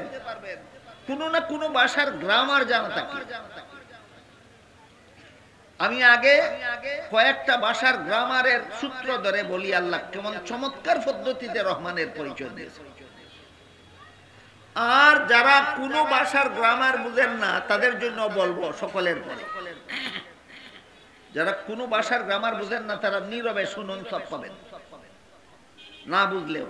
কোনো না কোনো ভাষার গ্রামার জানা থাকে। আমি আগে কয়েকটা ভাষার গ্রামারের সূত্র ধরে বলি আল্লাহ কেমন চমৎকার পদ্ধতিতে রহমানের পরিচয় দিয়েছে। আর যারা কোনো ভাষার গ্রামার বুঝেন না তাদের জন্য বলবো সকলের পরে, যারা কোনো ভাষার গ্রামার বুঝেন না তারা নীরবে শুনুন, সব পাবেন না বুঝলেও।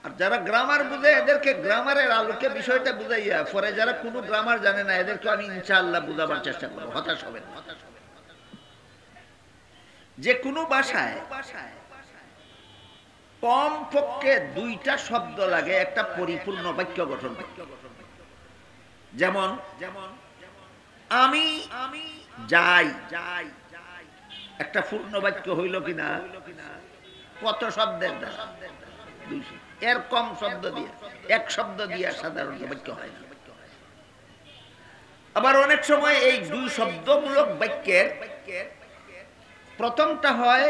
আর যারা গ্রামার বুঝে এদেরকে গ্রামারের আলোকে বিষয়টা বুঝাইয়া পরে যারা কোনো গ্রামার জানে না এদেরকে আমি ইনশাআল্লাহ বুঝাবার চেষ্টা করবো, হতাশ হবেন না। যে কোনো ভাষায় কম পক্ষে দুইটা শব্দ লাগে একটা পরিপূর্ণ বাক্য গঠন করতে। যেমন আমি যাই, একটা পূর্ণ বাক্য হইল কিনা? কত শব্দের? এর কম শব্দ দিয়ে, এক শব্দ দিয়ে সাধারণত বাক্য হয় না। আবার অনেক সময় এই দুই শব্দমূলক বাক্যের প্রথমটা হয়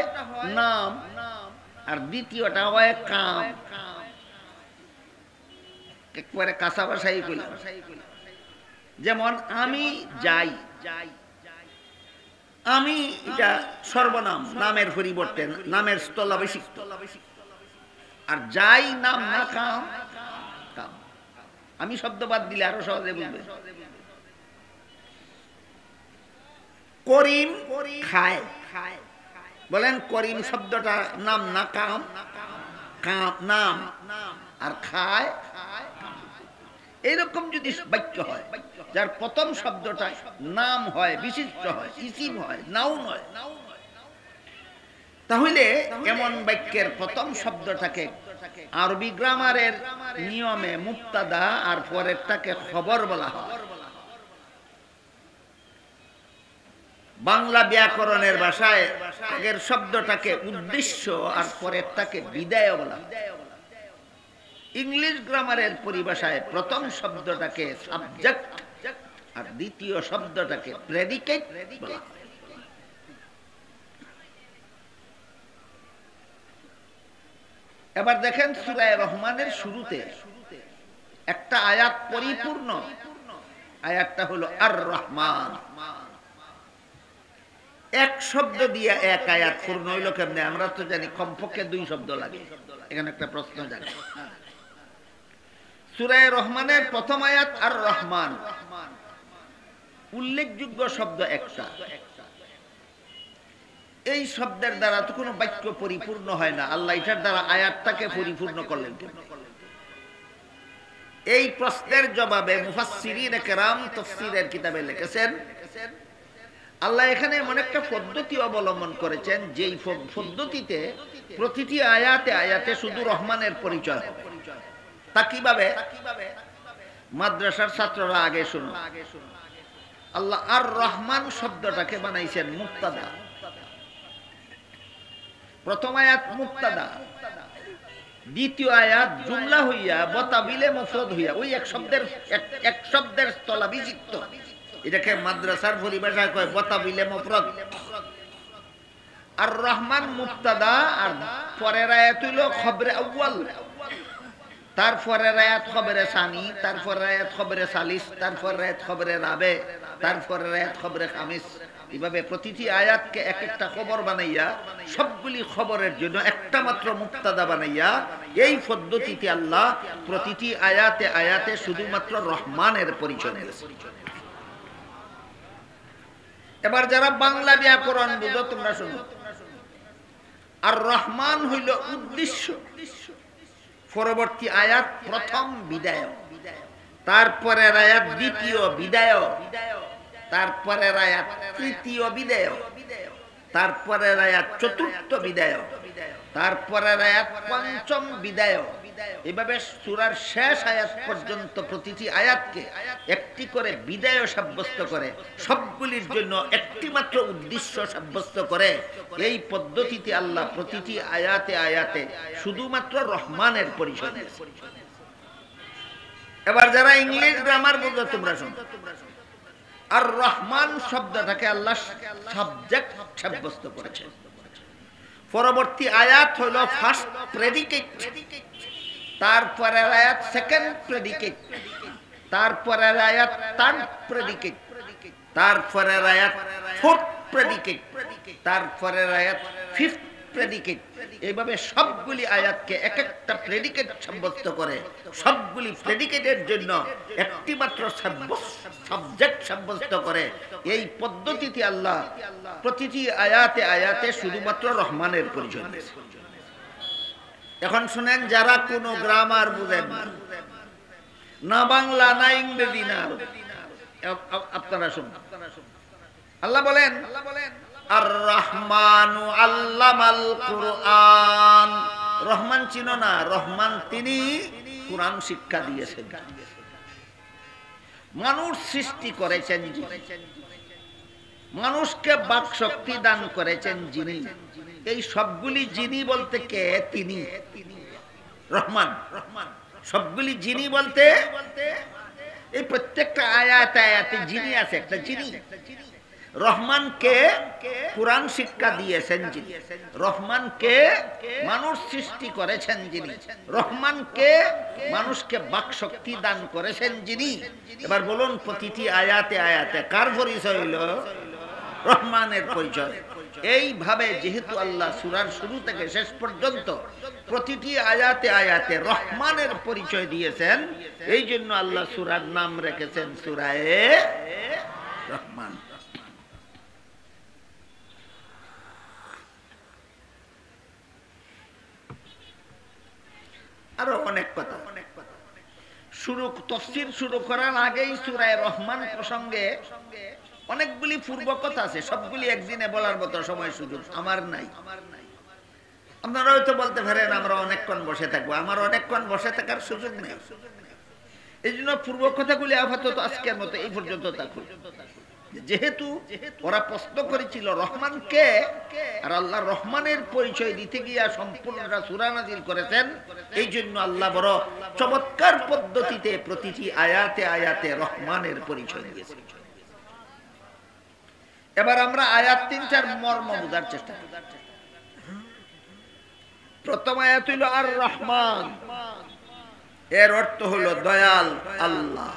নাম আর দ্বিতীয়টা হয় কাম। একবারে কাঁচা ভাষাই কইলাম। যেমন আমি যাই, আমি এটা সর্বনাম, নামের পরিবর্তে নামের স্থলাভিষিক্ত। আর যাই নাম না কাম, কাম। আমি শব্দ বাদ দিলে আরো সহজে বুঝবে। করিম খায়, বলেন করিম শব্দটা নাম না কাম? কাম নাম, আর খায়। এইরকম যদি বাক্য হয় যার প্রথম শব্দটা নাম হয়, বিশিষ্ট হয়, ইসিম হয়, নাউন হয়, তাহলে এমন বাক্যের প্রথম শব্দটাকে আরবি গ্রামারের নিয়মে মুবতাদা আর পরেরটাকে খবর বলা হয়। বাংলা ব্যাকরণের ভাষায় আগের শব্দটাকে উদ্দেশ্য আর পরেরটাকে বিদায় বলা হয়। ইংলিশ গ্রামারের পরিভাষায় প্রথম শব্দটাকে সাবজেক্ট আর দ্বিতীয় শব্দটাকে প্রেডিকেট বলা হয়। এবার দেখেন সূরা রহমানের শুরুতে একটা আয়াত পরিপূর্ণ, আয়াতটা হলো আর রহমান। এক শব্দ দিয়ে এক আয়াত পূর্ণ হইল কেমনে? আমরা তো জানি কমপক্ষে দুই শব্দ লাগে। এখানে একটা প্রশ্ন জানি। সূরা রহমানের প্রথম আয়াত আর রহমান, উল্লেখযোগ্য শব্দ একটা। এই শব্দের দ্বারা তো কোনো বাক্য পরিপূর্ণ হয় না, আল্লাহ এটার দ্বারা আয়াতটাকে পরিপূর্ণ করলেন। এই প্রশ্নের জবাবে মুফাসসিরিনে কেরাম তাফসীরের কিতাবে লিখেছেন, আল্লাহ এখানে এমন একটা পদ্ধতি অবলম্বন করেছেন যেই পদ্ধতিতে প্রতিটি আয়াতে আয়াতে শুধু রহমানের পরিচয় হবে। তা কিভাবে? মাদ্রাসার ছাত্ররা আগে শুনুন। আল্লাহ আর রহমান শব্দটাকে বানাইছেন মুবতাদা। প্রথম আয়াত মুবতাদা, দ্বিতীয় আয়াত জুমলা হইয়া বতাবিলে মুফরদ হইয়া ওই এক শব্দের স্থলাভিষিক্ত। এটাকে মাদ্রাসার পরিভাষায় কয় বতাবিলে মুফরদ। আর রহমান মুবতাদা, আর পরের আয়াত হইল খবরে আউয়াল, তারপরের আয়াত খবরে সানি, তারপরের আয়াত খবরে সালিস, তারপরের আয়াত খবরে রাবে, তারপরের আয়াত খবরে খামিস। এইভাবে প্রতিটি আয়াতকে এক একটা খবর বানাইয়া সবগুলি খবরের জন্য একটা মাত্র মুবতাদা বানাইয়া এই পদ্ধতিতে আল্লাহ প্রতিটি আয়াতে আয়াতে শুধুমাত্র রহমানের পরিচয় দিয়েছেন। এবার যারা বাংলা ব্যাকরণ বুঝো তোমরা শুনো। আর রহমান হইল উদ্দেশ্য, পরবর্তী আয়াত প্রথম বিদায়, তারপরের আয়াত দ্বিতীয় বিদায়, তারপরের আয়াত তৃতীয় বিদায়, তারপরের আয়াত চতুর্থ বিদায়, তারপরের আয়াত পঞ্চম বিদায়। এভাবে সূরার শেষ আয়াত পর্যন্ত প্রতিটি আয়াতকে একটি করে বিদায় সাব্যস্ত করে, সবগুলির জন্য একটি মাত্র উদ্দেশ্য সাব্যস্ত করে। এই পদ্ধতিতে আল্লাহ প্রতিটি আয়াতে আয়াতে শুধুমাত্র রহমানের পরিচয় দিয়েছেন। এবার যারা ইংলিশ গ্রামার বুঝো তোমরা শোনো। আর রহমান শব্দটাকে আল্লাহ সাবজেক্ট সাব্যস্ত করেছেন। পরবর্তী আয়াত হইল ফার্স্ট প্রেডিকেট, তারপরের আয়াত সেকেন্ড প্রেডিকেট, তারপরের আয়াত থার্ড প্রেডিকেট, তারপরের আয়াত ফোর্থ প্রেডিকেট, তারপরের আয়াত ফিফথ প্রেডিকেট। এইভাবে সবগুলি আয়াতকে এক একটা প্রেডিকেট সাব্যস্ত করে, সবগুলি প্রেডিকেটের জন্য একটি মাত্র সাবজেক্ট সাব্যস্ত করে। এই পদ্ধতিতে আল্লাহ প্রতিটি আয়াতে আয়াতে শুধুমাত্র রহমানের পরিচয় দিয়েছে। এখন শুনেন, যারা কোনো গ্রামার বুঝেন না, বাংলা না ইংরেজি না আরবি, আপনারা শুনুন। আল্লাহ বলেন আর রহমানু আল্লামাল কুরআন। রহমান চিনো না? রহমান তিনি কুরআন শিক্ষা দিয়েছেন। মানুষ সৃষ্টি করেছেন যিনি, মানুষকে বাক শক্তি দান করেছেন যিনি। এই সবগুলি যিনি বলতে কে? তিনি। রহমান সবগুলি জিনি বলতে এই প্রত্যেকটা আয়াতে আয়াতে জিনি আছে, একটা জিনি। রহমানকে কুরআন শিক্ষা দিয়েছেন যিনি, রহমানকে মানুষ সৃষ্টি করেছেন যিনি, রহমানকে মানুষকে বাকশক্তি দান করেছেন যিনি। এবার বলুন প্রতিটি আয়াতে আয়াতে কার পরিচয় হইল? রহমানের পরিচয়। এইভাবে যেহেতু আল্লাহ সূরার শুরু থেকে শেষ পর্যন্ত প্রতিটি আয়াতে আয়াতে রহমানের পরিচয় দিয়েছেন, এই জন্য আল্লাহ সূরার নাম রেখেছেন সূরায়ে রহমান। আরো অনেক কথা। তাফসীর শুরু করার আগেই সূরা রহমান প্রসঙ্গে অনেকগুলি পূর্ব কথা আছে, সবগুলি একদিনে বলার মতো সময় সুযোগ আমার নাই। আপনারা হয়তো বলতে পারেন আমরা অনেকক্ষণ বসে থাকবো, আমার অনেকক্ষণ বসে থাকার সুযোগ নেই। এই জন্য পূর্ব কথাগুলি আপাতত আজকের মতো এই পর্যন্ত থাকুক। যেহেতু ওরা প্রশ্ন করেছিল রহমান কে, আর আল্লাহ রহমানের পরিচয় দিতে গিয়া সম্পূর্ণটা সূরা নাযিল করেছেন, এই জন্য আল্লাহ বড় চমৎকার পদ্ধতিতে প্রতিটি আয়াতে আয়াতে রহমানের পরিচয় দিয়েছেন। এবার আমরা আয়াত ৩টার মর্ম বোঝার চেষ্টা করি। প্রথম আয়াত হইল আর রহমান, এর অর্থ হলো দয়াল আল্লাহ।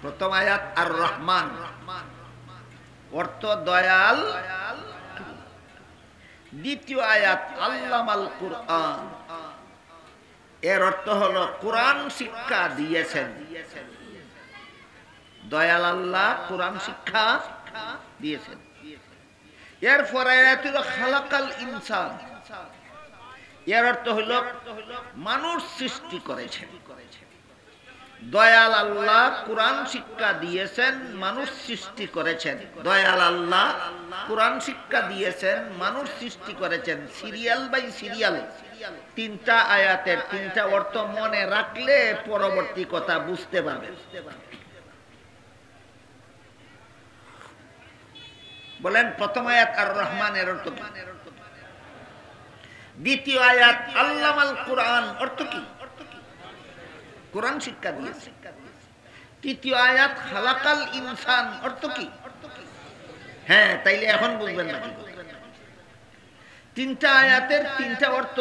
প্রথম আয়াত আর রহমান, অর্থ দয়াল। দ্বিতীয় আয়াত আল্লামাল কুরআন, এর অর্থ হলো কোরআন শিক্ষা দিয়েছেন। দয়াল আল্লাহ কোরআন শিক্ষা দিয়েছেন। এরপর আয়াত হলো খালাকাল ইনসান, এর অর্থ হলো মানুষ সৃষ্টি করেছেন। দয়াল আল্লাহ কোরআন শিক্ষা দিয়েছেন, মানুষ সৃষ্টি করেছেন। দয়াল আল্লাহ কোরআন শিক্ষা দিয়েছেন, মানুষ সৃষ্টি করেছেন। সিরিয়াল বাই সিরিয়াল ৩টা আয়াতের ৩টা অর্থ মনে রাখলে পরবর্তী কথা বুঝতে পারবেন। বলেন প্রথম আয়াত আর রহমানের অর্থ কি? দ্বিতীয় আয়াত আল্লামাল কুরআন, অর্থ কি? কোরআন শিক্ষা দিয়েছে। তৃতীয় আয়াত খালাকাল ইনসান, অর্থ কি? হ্যাঁ, তাইলে এখন বুঝবেন না? ৩টা আয়াতের ৩টা অর্থ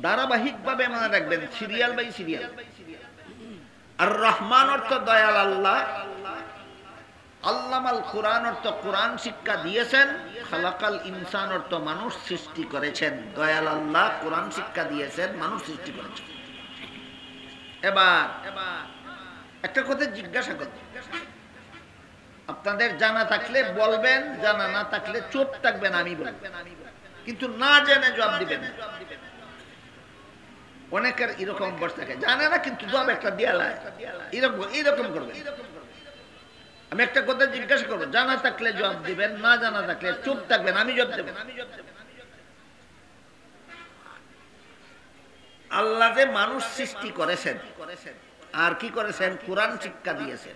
ধারাবাহিক ভাবে মনে রাখবেন, সিরিয়াল বাই সিরিয়াল। আর রহমান অর্থ দয়াল আল্লাহ, আল্লামাল কুরআন অর্থ কোরআন শিক্ষা দিয়েছেন, খালাকাল ইনসান অর্থ মানুষ সৃষ্টি করেছেন। দয়াল আল্লাহ কোরআন শিক্ষা দিয়েছেন, মানুষ সৃষ্টি করেছেন। এবার একটা কথা জিজ্ঞাসা করতে, আপনাদের জানা থাকলে বলবেন, জানা না থাকলে চুপ থাকবেন, আমি বলবো, কিন্তু না জেনে জবাব দিবেন। অনেকের এরকম অভ্যাস থাকে, জানে না কিন্তু জবাব একটা দিয়ালায়, এরকম করবেন। আমি একটা কথা জিজ্ঞাসা করবো, জানা থাকলে জবাব দিবেন, না জানা থাকলে চুপ থাকবেন, আমি জবাব দেব। আল্লাহ যে মানুষ সৃষ্টি করেছেন আর কি করেছেন? কোরআন শিক্ষা দিয়েছেন।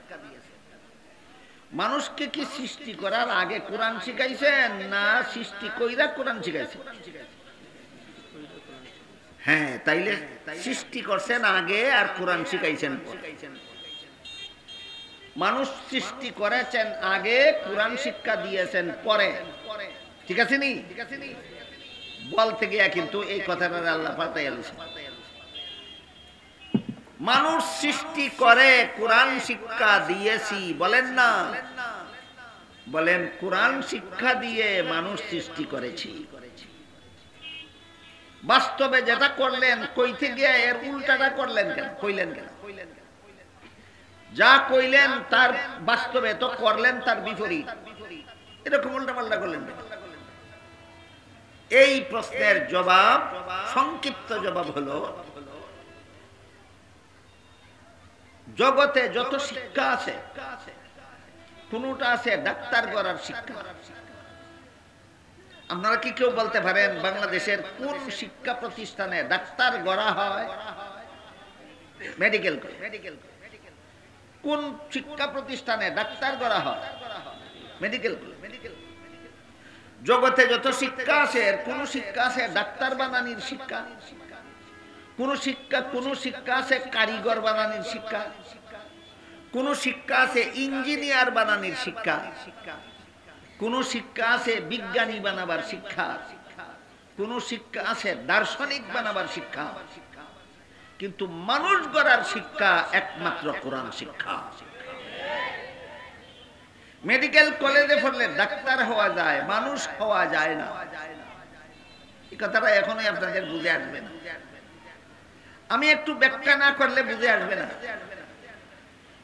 মানুষকে কি সৃষ্টি করার আগে কোরআন শিখাইছেন, না সৃষ্টি কইরা কোরআন শিখাইছেন? হ্যাঁ, তাইলে সৃষ্টি করছেন আগে আর কোরআন শিখাইছেন পরে। মানুষ সৃষ্টি করেছেন আগে, কোরআন শিক্ষা দিয়েছেন পরে। ঠিক আছে নি? বলতে গিয়া কিন্তু এই কথাটা আল্লাহ পাল্টাইয়া দিয়েছেন। মানুষ সৃষ্টি করে কোরআন শিক্ষা দিয়েছি, বলেন না? বলেন কোরআন শিক্ষা দিয়ে মানুষ সৃষ্টি করেছি। বাস্তবে যেটা করলেন কইতে গিয়ে এর উল্টাটা করলেন কেন? কইলেন কেন? যা কইলেন তার বাস্তবে তো করলেন তার বিপরীত, এরকম উল্টা পাল্টা করলেন কেন? এই প্রশ্নের জবাব, সংক্ষিপ্ত জবাব হলো, জগতে যত শিক্ষা আছে কোনটা আছে ডাক্তার করার শিক্ষা। আপনারা কি কেউ বলতে পারেন বাংলাদেশের কোন শিক্ষা প্রতিষ্ঠানে ডাক্তার গড়া হয়? মেডিকেল কোন শিক্ষা প্রতিষ্ঠানে ডাক্তার গড়া হয়? মেডিকেল। জগতে যত শিক্ষা আছে কোন শিক্ষা আছে ডাক্তার বানানির শিক্ষা? কোন শিক্ষা আছে কারিগর বানানোর শিক্ষা, কোন শিক্ষা আছে ইঞ্জিনিয়ার বানানোর শিক্ষা, কোন শিক্ষা আছে বিজ্ঞানী বানাবার শিক্ষা, কোন শিক্ষা আছে দার্শনিক বানাবার শিক্ষা, কিন্তু মানুষ গড়ার শিক্ষা একমাত্র কোরআন শিক্ষা। মেডিকেল কলেজে পড়লে ডাক্তার হওয়া যায়, মানুষ হওয়া যায় না। এই কথাটা এখনই আপনাদের বুঝে আসবে না, আমি একটু ব্যাখ্যা না করলে বুঝে আসবে না।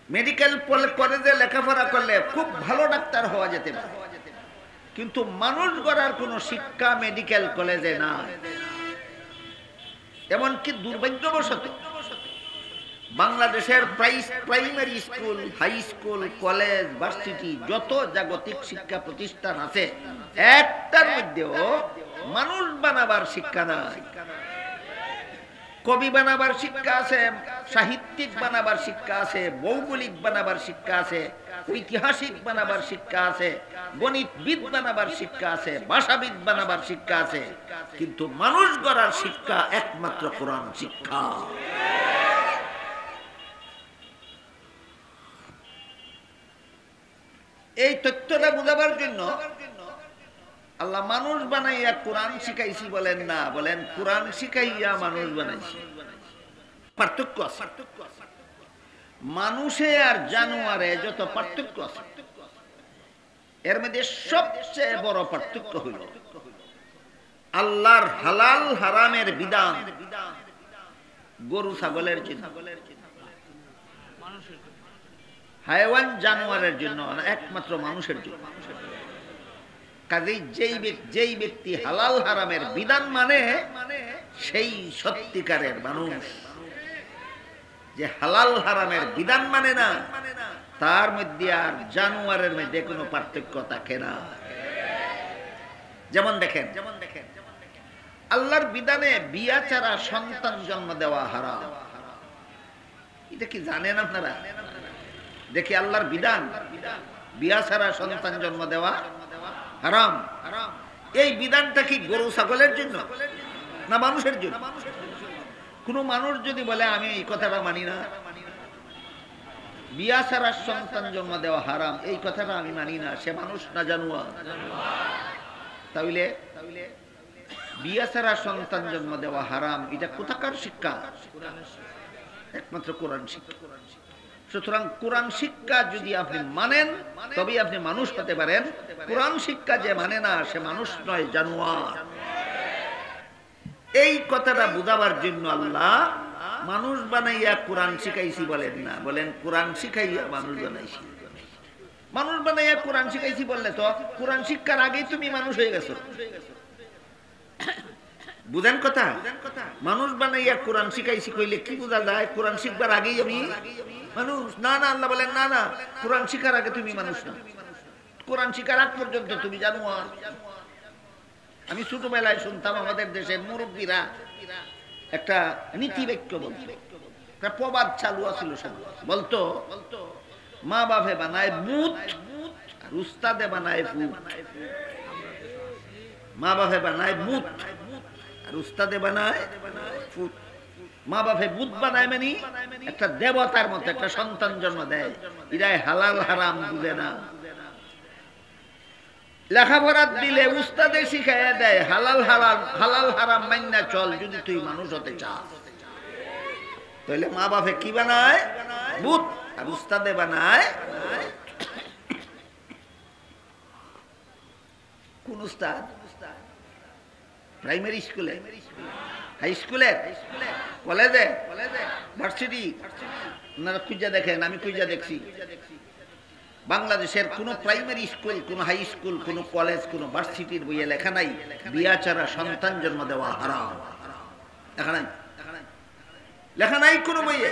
মেডিকেল কলেজে লেখাপড়া করলে খুব ভালো ডাক্তার হওয়া যেতে পারে, কিন্তু মানুষ গড়ার কোন শিক্ষা মেডিকেল কলেজে না। এমনকি দুর্ভাগ্যবশত বাংলাদেশের primary school, high school, college, varsity যত জাগতিক শিক্ষা প্রতিষ্ঠান আছে, একটার মধ্যেও মানুষ বানাবার শিক্ষা নাই। কবি বানাবার শিক্ষা আছে, সাহিত্যিক বানাবার শিক্ষা আছে, ভৌগোলিক বানাবার শিক্ষা আছে, ঐতিহাসিক বানাবার শিক্ষা আছে, গণিতবিদ বানাবার শিক্ষা আছে, ভাষাবিদ বানাবার শিক্ষা আছে, কিন্তু মানুষ গড়ার শিক্ষা একমাত্র কোরআন শিক্ষা। এই তথ্যটা বোঝাবার জন্য আল্লাহ মানুষ বানাইয়া কোরআন শিখাইছি বলেন না, বলেন কোরআন শিখাইয়া মানুষ বানাইছি। পার্থক্য আছে, মানুষে আর জানোয়ারে যত পার্থক্য আছে, এর মধ্যে সবচেয়ে বড় পার্থক্য হইল আল্লাহর হালাল হারামের বিধান গরু ছাগলের জন্য, হায়াওয়ান জানোয়ারের জন্য না, একমাত্র মানুষের জন্য। কাজেই যেই ব্যক্তি হালাল হারামের বিধান মানে সেই সত্যিকারের মানুষ। যে হালাল হারামের বিধান মানে না, তার মধ্যে আর জানোয়ারের মধ্যে কোনো পার্থক্য থাকে না। যেমন দেখেন আল্লাহর বিধানে বিয়া ছাড়া সন্তান জন্ম দেওয়া হারাম। এটা কি জানেন আপনারা? দেখি আল্লাহর বিধান বিয়া ছাড়া সন্তান জন্ম দেওয়া হারাম। এই বিধানটা কি গরু ছাগলের জন্য না মানুষের জন্য? কোন মানুষ যদি বলে আমি এই কথাটা মানি না, বিয়া ছাড়া সন্তান জন্ম দেওয়া হারাম, এই কথাটা আমি মানি না, সে মানুষ না জানোয়ার? তাহলে বিয়া ছাড়া সন্তান জন্ম দেওয়া হারাম, এটা কোথাকার শিক্ষা? একমাত্র কোরআন শিক্ষা। সুতরাং কোরআন শিক্ষা যদি আপনি মানেন তবে আপনি মানুষ হতে পারেন। কোরআন শিক্ষা যে মানে না সে মানুষ নয়, জানোয়ার। এই কথাটা বুঝাবার জন্য আল্লাহ মানুষ বানাইয়া কোরআন শিখাইছি বলেন না, বলেন কোরআন শিখাইয়া মানুষ বানাইছি। মানুষ বানাইয়া কোরআন শিখাইছি বললে তো কোরআন শিক্ষার আগেই তুমি মানুষ হয়ে গেছো। বুঝেন কথা? মানুষ বানাইয়া কোরআন শিখাইছি কইলে কি বোঝা যায়? কোরআন শিখবার আগেই আমি মানুষ না? না, আল্লাহ বলেন না না, কোরআন শিখার আগে তুমি মানুষ না, কোরআন শিখার আগ পর্যন্ত তুমি জানোয়ার। আমি ছোটবেলায় শুনতাম আমাদের দেশের মুরব্বীরা একটা নীতি বাক্য বলতো, একটা প্রবাদ চালু আছিল, বলতো মা বাপে বানায় ভূত আর উস্তাদে বানায় ভূত। মা বাপে বানায় ভূত আর উস্তাদে বানায় ভূত। মা বাপে ভূত বানায় মানে একটা দেবতার মতো একটা সন্তান জন্ম দেয়, এরাই হালাল হারাম বুঝে না। লেখাপড়া দিলে উস্তাদে শিখাইয়া দেয় হালাল হারাম মাইনা চল যদি তুই মানুষ হতে চাস। তাহলে মা বাপে কি বানায়? ভূত। আর উস্তাদে বানায় কোন উস্তাদ? প্রাইমারি স্কুলে, হাই স্কুলে, কলেজে, ভার্সিটি। আপনারা খুঁজা দেখেন, আমি খুঁজা দেখছি বাংলাদেশের কোন প্রাইমারি স্কুল, কোন হাই স্কুল, কোন কলেজ, কোন ভার্সিটির বইয়ে লেখা নাই বিয়া ছাড়া সন্তান জন্ম দেওয়া হারাম। লেখা নাই, লেখা নাই কোন বইয়ে।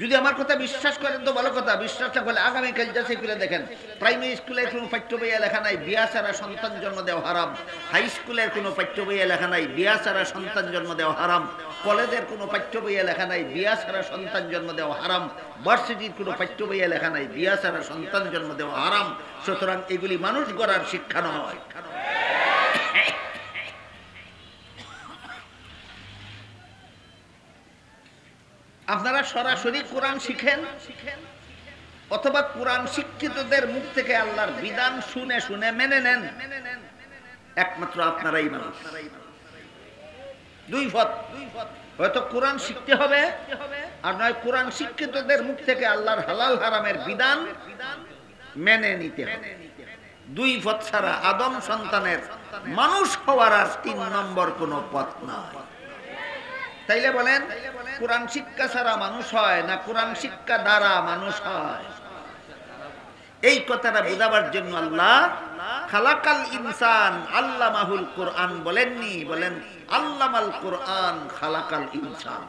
যদি আমার কথা বিশ্বাস করেন তো ভালো কথা, বিশ্বাস না করলে আগামীকাল যাচাই করে দেখেন প্রাইমারি স্কুলের কোনো পাঠ্য বইয়ে লেখা নাই বিয়া ছাড়া সন্তান জন্ম দেওয়া হারাম। হাই স্কুলের কোনো পাঠ্য বইয়ে লেখা নাই বিয়া ছাড়া সন্তান জন্ম দেওয়া হারাম। কলেজের কোনো পাঠ্য বইয়ে লেখা নাই বিয়া ছাড়া সন্তান জন্ম দেওয়া হারাম। ভার্সিটির কোনো পাঠ্য বইয়ে লেখা নাই বিয়া ছাড়া সন্তান জন্ম দেওয়া হারাম। সুতরাং এগুলি মানুষ গড়ার শিক্ষা নয়। আপনারা সরাসরি কোরআন শিখেন অথবা কোরআন শিক্ষিতদের মুখ থেকে আল্লাহর বিধান শুনে শুনে মেনে নেন। একমাত্র আপনারাই মানুষ। দুই পথ, হয়তো কোরআন শিখতে হবে আর নয় কোরআন শিক্ষিতদের মুখ থেকে আল্লাহর হালাল হারামের বিধান মেনে নিতে হবে। দুই পথ ছাড়া আদম সন্তানের মানুষ হওয়ার আর ৩ নম্বর কোনো পথ নয়। তাইলে বলেন কোরআন শিক্ষা ছাড়া মানুষ হয় না কোরআন শিক্ষা দ্বারা মানুষ হয়? এই কথাটা বোঝাবার জন্য আল্লাহ খালাকাল ইনসান আল্লামাহুল কোরআন বলেননি, বলেন আল্লামাল কোরআন খালাকাল ইনসান।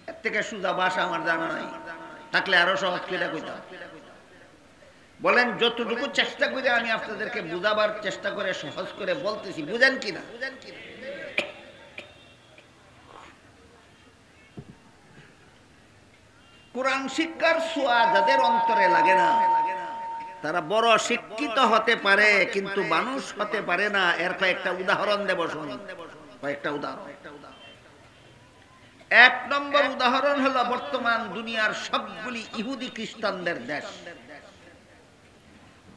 এর থেকে সোজা ভাষা আমার জানা নাই, থাকলে আরো সহজ করে কইতাম। বলেন যতটুকু চেষ্টা করে আমি আপনাদেরকে বুঝাবার চেষ্টা করে সহজ করে বলতেছি, বুঝেন কিনা? কোরআন শিক্ষার ছোঁয়া যাদের অন্তরে লাগে না তারা বড় শিক্ষিত হতে পারে কিন্তু মানুষ হতে পারে না। এর কয়েকটা উদাহরণ দেব, শুনুন কয়েকটা উদাহরণ। ১ নম্বর উদাহরণ হলো বর্তমান দুনিয়ার সবগুলি ইহুদি খ্রিস্টানদের দেশ।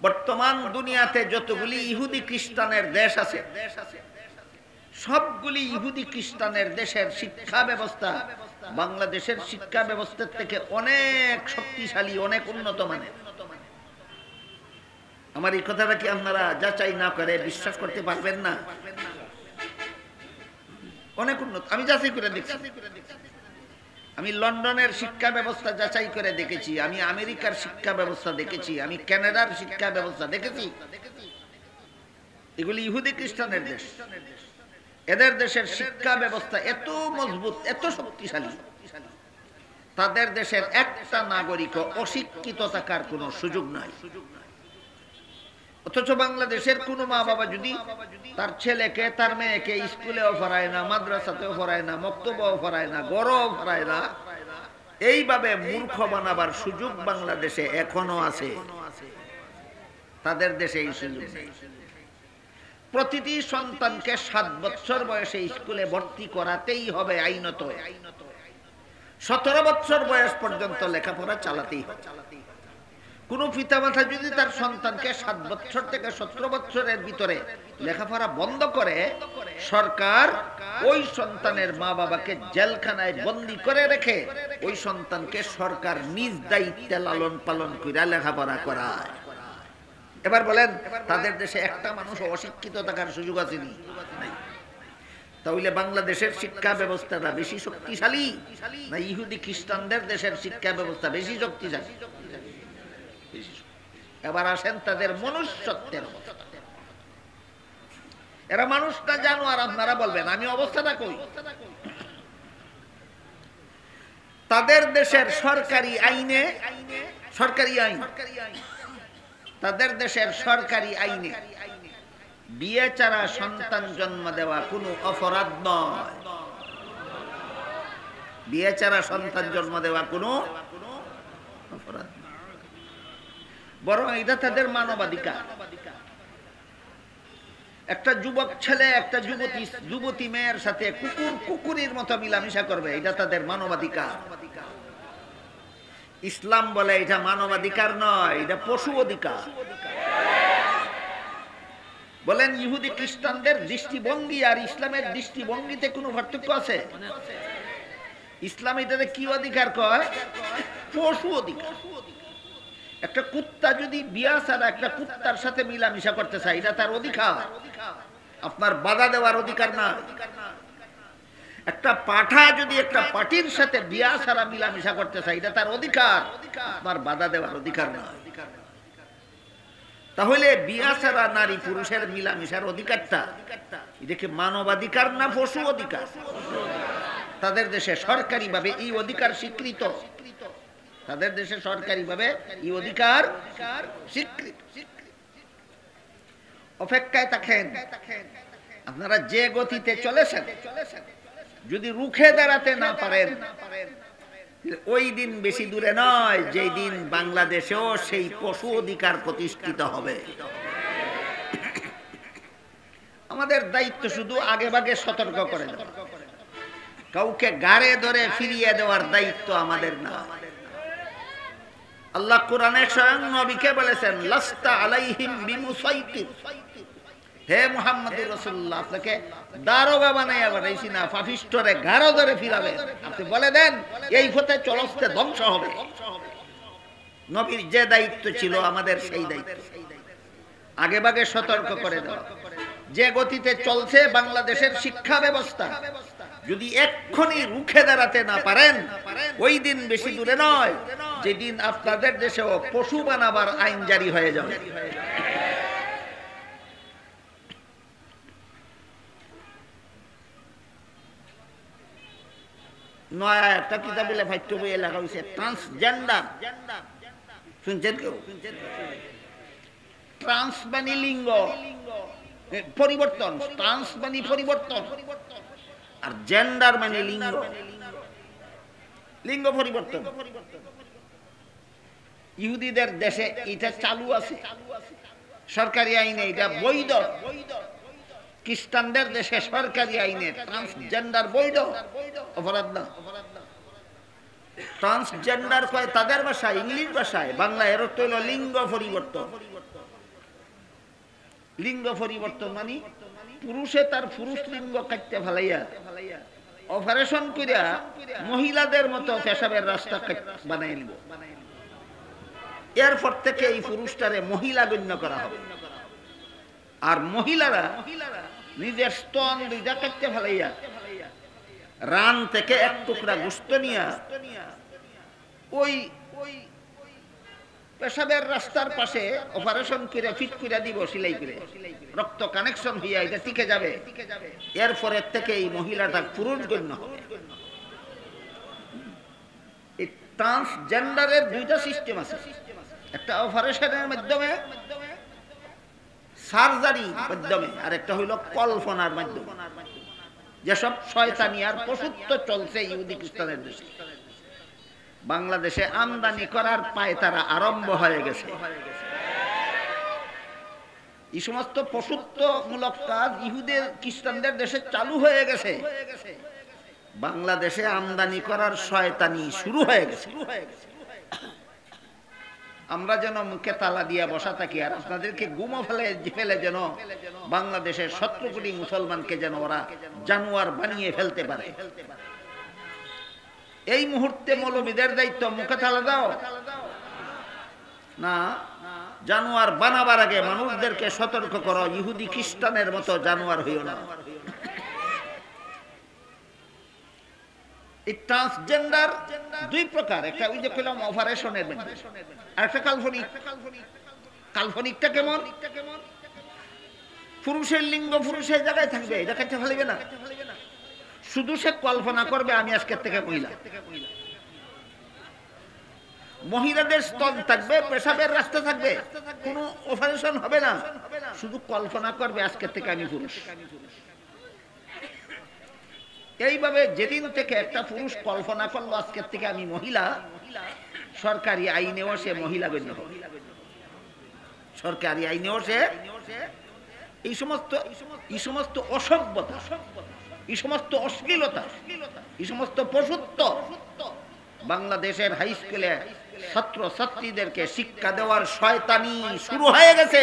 বর্তমান দুনিয়াতে যতগুলি ইহুদি খ্রিস্টানের দেশ আছে সবগুলি ইহুদি খ্রিস্টানের দেশের শিক্ষা ব্যবস্থা বাংলাদেশের শিক্ষা ব্যবস্থার থেকে অনেক শক্তিশালী, অনেক উন্নত মানের। আমার এই কথাটা কি আপনারা যাচাই না করে বিশ্বাস করতে পারবেন না? অনেক উন্নত। আমি যাচাই করে দেখছি। আমি লন্ডনের শিক্ষা ব্যবস্থা যাচাই করে দেখেছি, আমি আমেরিকার শিক্ষা ব্যবস্থা দেখেছি, আমি কানাডার শিক্ষা ব্যবস্থা দেখেছি। এগুলি ইহুদি খ্রিস্টানের দেশ। এদের দেশের শিক্ষা ব্যবস্থা এত মজবুত, এত শক্তিশালী, তাদের দেশের একটা নাগরিক অশিক্ষিত থাকার কোনো সুযোগ নাই। অথচ বাংলাদেশের কোন মা বাবা যদি তার ছেলেকে তার মেয়েকে স্কুলেও পড়ায় না, মাদ্রাসাতেও পড়ায় না, মক্তবেও পড়ায় না, গড়ও পড়ায় না, এইভাবে মূর্খ বানাবার সুযোগ বাংলাদেশে এখনো আছে। তাদের দেশে এই সুযোগ নেই। প্রতিটি সন্তানকে 7 বছর বয়সে স্কুলে ভর্তি করাতেই হবে আইনত। 17 বছর বয়স পর্যন্ত লেখাপড়া চালাতেই হবে। কোন পিতামাতা যদি তার সন্তানকে 7 বছর থেকে 17 বছরের ভিতরে লেখাপড়া বন্ধ করে, সরকার ওই সন্তানের মা বাবাকে জেলখানায় বন্দী করে রেখে ওই সন্তানকে সরকার নিজ দায়িত্বে লালন পালন করে লেখাপড়া করায়। এবার বলেন তাদের দেশে একটা মানুষ অশিক্ষিত থাকার সুযোগ আসেনি? তাহলে বাংলাদেশের শিক্ষা ব্যবস্থাটা বেশি শক্তিশালী না ইহুদি খ্রিস্টানদের দেশের শিক্ষা ব্যবস্থা বেশি শক্তিশালী? এবার আসেন তাদের মনুষ্যত্বের অবস্থা। এরা মানুষ না জানোয়ার? আপনারা বলবেন, আমি অবস্থাটা কই? তাদের দেশের সরকারি আইনে, সরকারি আইন, তাদের দেশের সরকারি আইনে বিয়ে ছাড়া সন্তান জন্ম দেওয়া কোনো অপরাধ নয়। বিয়ে ছাড়া সন্তান জন্ম দেওয়া কোনো অপরাধ নয়, বরং এটা তাদের মানবাধিকার। একটা যুবক ছেলে একটা যুবতী মেয়ের সাথে কুকুরের মতো মিলামিশা করবে, এটা তাদের মানবাধিকার। ইসলাম বলে এটা মানবাধিকার নয়, এটা পশু অধিকার। বলেন ইহুদি খ্রিস্টানদের দৃষ্টিভঙ্গি আর ইসলামের দৃষ্টিভঙ্গিতে কোনো পার্থক্য আছে? ইসলাম এটাতে কি অধিকার কয়? পশু অধিকার। একটা কুত্তা যদি বিয়া ছাড়া একটা কুত্তার সাথে মিলামিশা করতে চায়, এটা তার অধিকার, আপনার বাধা দেওয়ার অধিকার না। একটা পাঠা যদি একটা পাটির সাথে বিয়া ছাড়া মিলামিশা করতে চায়, এটা তার অধিকার, আপনার বাধা দেওয়ার অধিকার না। তাহলে বিয়া ছাড়া নারী পুরুষের মিলামিশার অধিকারটা এটা কি মানবাধিকার না পশু অধিকার? তাদের দেশে সরকারি ভাবে এই অধিকার স্বীকৃত। তাদের দেশে সরকারি ভাবে এই অধিকার স্বীকৃত। অপেক্ষায় থাকেন, আপনারা যে গতিতে চলেছেন যদি রুখে দাঁড়াতে না পারেন, ওই দিন বেশি দূরে নয় যেই দিন বাংলাদেশেও সেই পশু অধিকার প্রতিষ্ঠিত হবে। আমাদের দায়িত্ব শুধু আগে ভাগে সতর্ক করে দেওয়া, কাউকে গাড়ে ধরে ফিরিয়ে দেওয়ার দায়িত্ব আমাদের না। আল্লাহ কোরআনে স্বয়ং নবীকে বলেছেন, লাস্তা আলাইহিম বিমুসাইতির, হে মুহাম্মদুর রাসূলুল্লাহ, আপনাকে দারোগা বানাইয়া পাঠাইছি না, পাপিষ্ঠরে গাড়ো ধরে ফিরাবে। আপনি বলে দেন এই পথে চলতে ধ্বংস হবে। নবীর যে দায়িত্ব ছিল আমাদের সেই দায়িত্ব, আগে ভাগে সতর্ক করে দেওয়া। যে গতিতে চলছে বাংলাদেশের শিক্ষা ব্যবস্থা, যদি এক্ষুনি রুখে দাঁড়াতে না পারেন, ওই দিন বেশি দূরে নয় যেদিন আপনাদের দেশেও পশু বানাবার আইন জারি হয়ে যাবে। নয়া একটা কিতাব বলে ভাইট্য বই লেখা হয়েছে ট্রান্সজেন্ডার। শুনছেন কেউ? ট্রান্স মানে লিঙ্গ পরিবর্তন, ট্রান্স মানে পরিবর্তন, আর জেন্ডার মানে লিঙ্গ, লিঙ্গ পরিবর্তন। ইহুদিদের দেশে এটা চালু আছে, সরকারি আইনে এটা বৈধ। খ্রিস্টানদের দেশে সরকারি আইনে ট্রান্সজেন্ডার বৈধ, অপরাধ না। ট্রান্সজেন্ডার কয় তাদের ভাষায়, ইংলিশ ভাষায়, বাংলা এর অর্থ হলো লিঙ্গ পরিবর্তন। লিঙ্গ পরিবর্তন মানে পুরুষে তার পুরুষ লিঙ্গ কাটতে ফেলাইয়া অপারেশন করিয়া মহিলাদের মতো পেশাবের রাস্তা বানাই নিব। এরপর থেকে এই পুরুষটারে মহিলা গণ্য করা হবে। আর মহিলারা নিজের স্তন দুইটা কাটতে ফেলাইয়া রান থেকে এক টুকরা গোশত নিয়া ওই পেশাবের রাস্তার পাশে অপারেশন করে ফিট করে দিব, সিলাই করে, রক্ত কানেকশন হইয়া এটা টিকে যাবে। এরপরে থেকে এই মহিলাটা পুরুষ গণ্য হবে। এই ট্রান্সজেন্ডারের দুইটা সিস্টেম আছে, একটা অপারেশনের মাধ্যমে, সার্জারি মাধ্যমে, আর একটা হইল কল্পনার মাধ্যমে। যেসব শয়তানি আর পশুত্ব চলছে ইহুদি খ্রিস্টানের দেশে, বাংলাদেশে আমদানি করার পায়তারা আরম্ভ হয়ে গেছে। এই সমস্ত পশুত্বমূলক কাজ ইহুদি খ্রিস্টানদের দেশে চালু হয়ে গেছে, বাংলাদেশে আমদানি করার শয়তানি শুরু হয়ে গেছে। আমরা যেন মুখে তালা দিয়া বসা থাকি আর আপনাদেরকে গুমো ফেলে যেন বাংলাদেশের 17 কোটি মুসলমানকে যেন ওরা জানোয়ার বানিয়ে ফেলতে পারে। এই মুহূর্তে মৌলবীদের দায়িত্ব মুখে তালা দাও না, জানোয়ার বানাবার আগে মানুষদেরকে সতর্ক করো, ইহুদি খ্রিস্টানের মতো জানোয়ার হইও না। এই ট্রান্সজেন্ডার দুই প্রকার, একটা ওই যে কইলাম অপারেশনের মধ্যে, আর একটা কাল্পনিক। কাল্পনিকটা কেমন? পুরুষের লিঙ্গ পুরুষের জায়গায় থাকবে, এটা কাটতে ফেলবে না, শুধু সে কল্পনা করবে আমি আজকের থেকে মহিলা। মহিলাদের স্তন থাকবে, পেশাবের রাস্তা থাকবে, কোনো অপারেশন হবে না, শুধু কল্পনা করবে আজকের থেকে আমি পুরুষ। এইভাবে যেদিন থেকে একটা পুরুষ কল্পনা করলো আজকের থেকে আমি মহিলা, সরকারি আইনেও সে মহিলা গণ্য হবে। সরকারি আইনেও সে এই সমস্ত অসভ্যতা, এই সমস্ত অশ্লীলতা, এই সমস্ত পশুত্ব বাংলাদেশের হাই স্কুলে ছাত্র ছাত্রীদেরকে শিক্ষা দেওয়ার শয়তানি শুরু হয়ে গেছে।